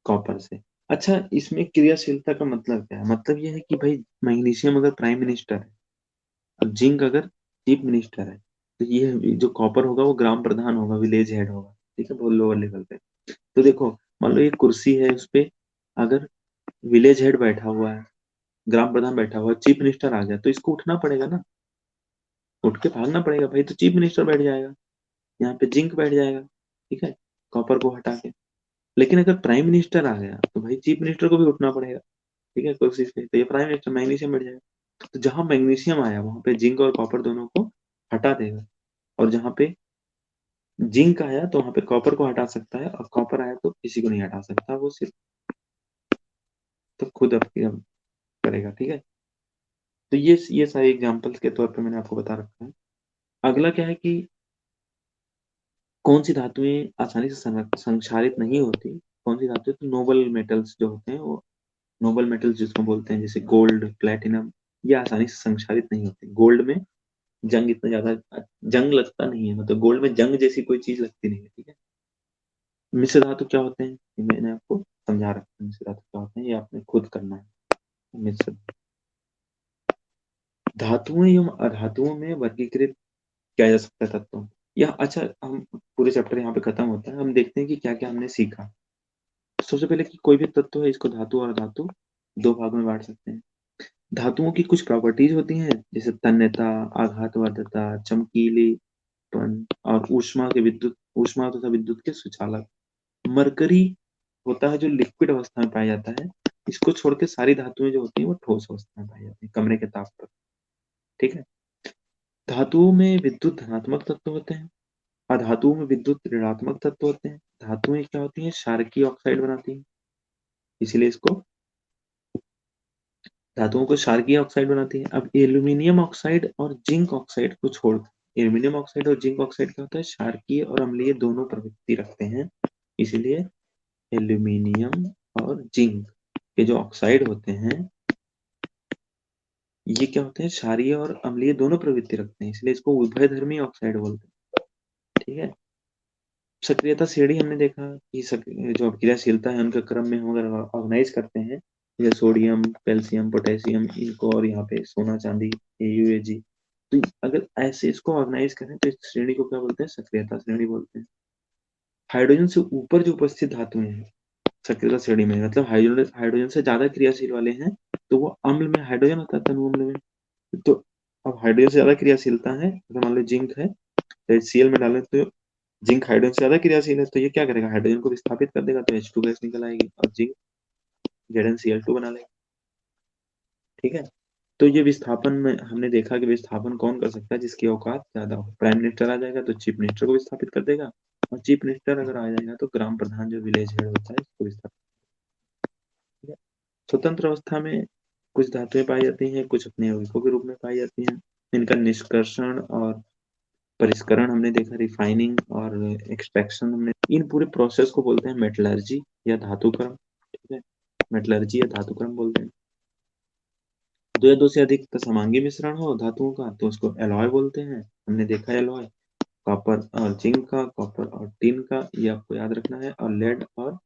कॉपर से। अच्छा, इसमें क्रियाशीलता का मतलब क्या है? मतलब ये है कि भाई मैग्नीशियम अगर प्राइम मिनिस्टर है, अब जिंक अगर चीफ मिनिस्टर है, तो ये जो कॉपर होगा वो ग्राम प्रधान होगा, विलेज हेड होगा, ठीक है, बहुत लोअर लेवल पे। तो देखो, मान लो एक कुर्सी है, उस पे अगर विलेज हेड बैठा हुआ है, ग्राम प्रधान बैठा हुआ है, चीफ मिनिस्टर आ गया, तो इसको उठना पड़ेगा ना, उठ के भागना पड़ेगा भाई, तो चीफ मिनिस्टर बैठ जाएगा, यहाँ पे जिंक बैठ जाएगा, ठीक है, कॉपर को हटा के। लेकिन अगर प्राइम मिनिस्टर आ गया तो भाई चीफ मिनिस्टर को भी उठना पड़ेगा, ठीक है, कोशिश पे, तो ये प्राइम मिनिस्टर मैग्नीशियम बैठ जाएगा। तो जहां मैग्नीशियम आया वहां पे जिंक और कॉपर दोनों को हटा देगा, और जहां पे जिंक आया तो वहां पे कॉपर को हटा सकता है, और कॉपर आया तो किसी को नहीं हटा सकता, वो सिर्फ तो खुद अपनी करेगा, ठीक है। तो ये सारे एग्जांपल्स के तौर पे मैंने आपको बता रखा है। अगला क्या है कि कौन सी धातुएं आसानी से संक्षारित नहीं होती? कौन सी धातुएं? तो नोबल मेटल्स जो होते हैं, वो नोबल मेटल्स जिसको बोलते हैं, जैसे गोल्ड, प्लेटिनम, ये आसानी से संक्षारित नहीं होते। गोल्ड में जंग इतना ज्यादा जंग लगता नहीं है, मतलब गोल्ड में जंग जैसी कोई चीज लगती नहीं है, ठीक है। मिश्र धातु क्या होते हैं, ये मैंने आपको समझा रखा है। मिश्र धातु क्या होते हैं, ये आपने खुद करना है। मिश्र धातुएं एवं अधातुओं में वर्गीकृत किया जा सकता है तत्वों। यह अच्छा, हम पूरे चैप्टर यहाँ पे खत्म होता है, हम देखते हैं कि क्या क्या हमने सीखा। सबसे पहले कि कोई भी तत्व है, इसको धातु और अधातु दो भागों में बांट सकते हैं। धातुओं की कुछ प्रॉपर्टीज होती हैं, जैसे तन्यता, आघातवर्धता, चमकीलेपन, और ऊष्मा के विद्युत, ऊष्मा तथा विद्युत के सुचालक। मरकरी होता है जो लिक्विड अवस्था में पाया जाता है। इसको छोड़ के सारी धातुएं जो होती हैं वो ठोस अवस्था में पाई जाती है, कमरे के ताप पर, ठीक है। धातुओं में विद्युत धनात्मक तत्व होते हैं, अधातुओं में विद्युत ऋणात्मक तत्व होते हैं। धातुएं क्या होती हैं? क्षारकीय ऑक्साइड बनाती हैं, इसीलिए इसको, धातुओं को क्षारकीय ऑक्साइड बनाती है। अब एल्यूमिनियम ऑक्साइड और जिंक ऑक्साइड को छोड़, एल्यूमिनियम ऑक्साइड और जिंक ऑक्साइड क्या होता है? क्षारकीय और अम्लीय दोनों प्रवृत्ति रखते हैं, इसीलिए एल्यूमिनियम और जिंक के जो ऑक्साइड होते हैं, ये क्या होते हैं? क्षारीय और अम्लीय दोनों प्रवृत्ति रखते हैं, इसलिए इसको उभयधर्मी ऑक्साइड बोलते हैं, ठीक है। सक्रियता श्रेणी हमने देखा कि जो क्रियाशीलता है उनके क्रम में हम अगर ऑर्गेनाइज करते हैं, जैसे सोडियम, कैल्शियम, पोटेशियम, इनको, और यहाँ पे सोना चांदी, AuAg, तो अगर ऐसे इसको ऑर्गेनाइज करें तो इस श्रेणी को क्या बोलते हैं? सक्रियता श्रेणी बोलते हैं। हाइड्रोजन से ऊपर जो उपस्थित धातुएं हैं सक्रियता श्रेणी में, मतलब हाइड्रोजन हाइड्रोजन से ज्यादा क्रियाशील वाले हैं, तो वो अम्ल में हाइड्रोजन होता है, तनु अम्ल में। तो अब हाइड्रोजन से ज्यादा क्रियाशीलता है, तो मान लो जिंक है, तो HCl में डालें तो जिंक हाइड्रोजन से ज्यादा क्रियाशील है, तो ये क्या करेगा? हाइड्रोजन को विस्थापित कर देगा, तो H2 गैस निकल आएगी। और जिंक ZnCl2 बना लेगा। ठीक है, तो ये विस्थापन में हमने देखा कि विस्थापन कौन कर सकता है, जिसकी औकात ज्यादा हो। प्राइम मिनिस्टर आ जाएगा तो चीफ मिनिस्टर को विस्थापित कर देगा, और चीफ मिनिस्टर अगर आ जाएगा तो ग्राम प्रधान जो विलेज हेड होता है उसको विस्थापित। ठीक है? स्वतंत्र अवस्था में कुछ धातुएं पाई जाती हैं, कुछ अपने यौगिकों के रूप में पाई जाती हैं। इनका निष्कर्षण और परिष्करण हमने देखा, रिफाइनिंग और एक्सट्रैक्शन हमने, इन पूरे प्रोसेस को बोलते हैं मेटलर्जी या धातुकर्म। ठीक है, मेटलर्जी या धातुकर्म बोलते हैं। दो या दो से अधिक समांगी मिश्रण हो धातुओं का तो उसको एलॉय बोलते हैं। हमने देखा एलॉय कॉपर और जिंक का, कॉपर और टिन का, ये आपको याद रखना है, और लेड और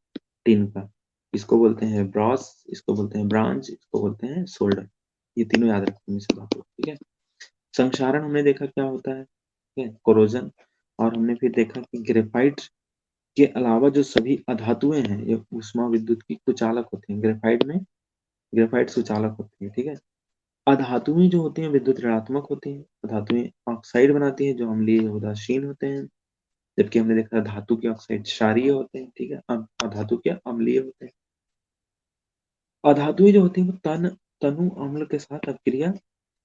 टिन का। इसको बोलते हैं ब्रॉस, इसको बोलते हैं ब्रांच, इसको बोलते हैं सोल्डर। ये तीनों याद रखते हैं मिश्र धातु। ठीक है, संक्षारण हमने देखा क्या होता है, ठीक है, कोरोजन। और हमने फिर देखा कि ग्रेफाइट के अलावा जो सभी अधातुएं हैं ये ऊष्मा विद्युत की कुचालक होती हैं। ग्रेफाइट में, ग्रेफाइट सुचालक होती है। ठीक है, अधातुएं जो होती हैं विद्युत ऋणात्मक होती हैं। अधातुएं ऑक्साइड बनाती हैं जो अम्लीय या उदासीन होते हैं, जबकि हमने देखा धातु के ऑक्साइड क्षारीय होते हैं। ठीक है, अधातु के अम्लीय होते हैं। अधातुएं जो होती हैं वो तनु अम्ल के साथ अभिक्रिया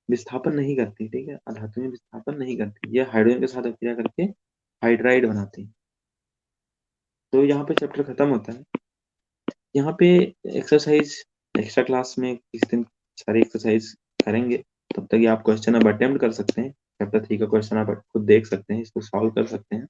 विस्थापन नहीं करती। ठीक है, अधातुएं विस्थापन नहीं करती, ये हाइड्रोजन के साथ अभिक्रिया करके हाइड्राइड बनाती हैं। तो यहाँ पे चैप्टर खत्म होता है। यहाँ पे एक्सरसाइज एक्स्ट्रा क्लास में किस दिन सारी एक्सरसाइज करेंगे, तब तक ये आप क्वेश्चन अब अटेम्प्ट कर सकते हैं। चैप्टर 3 का क्वेश्चन आप खुद देख सकते हैं, इसको सॉल्व कर सकते हैं।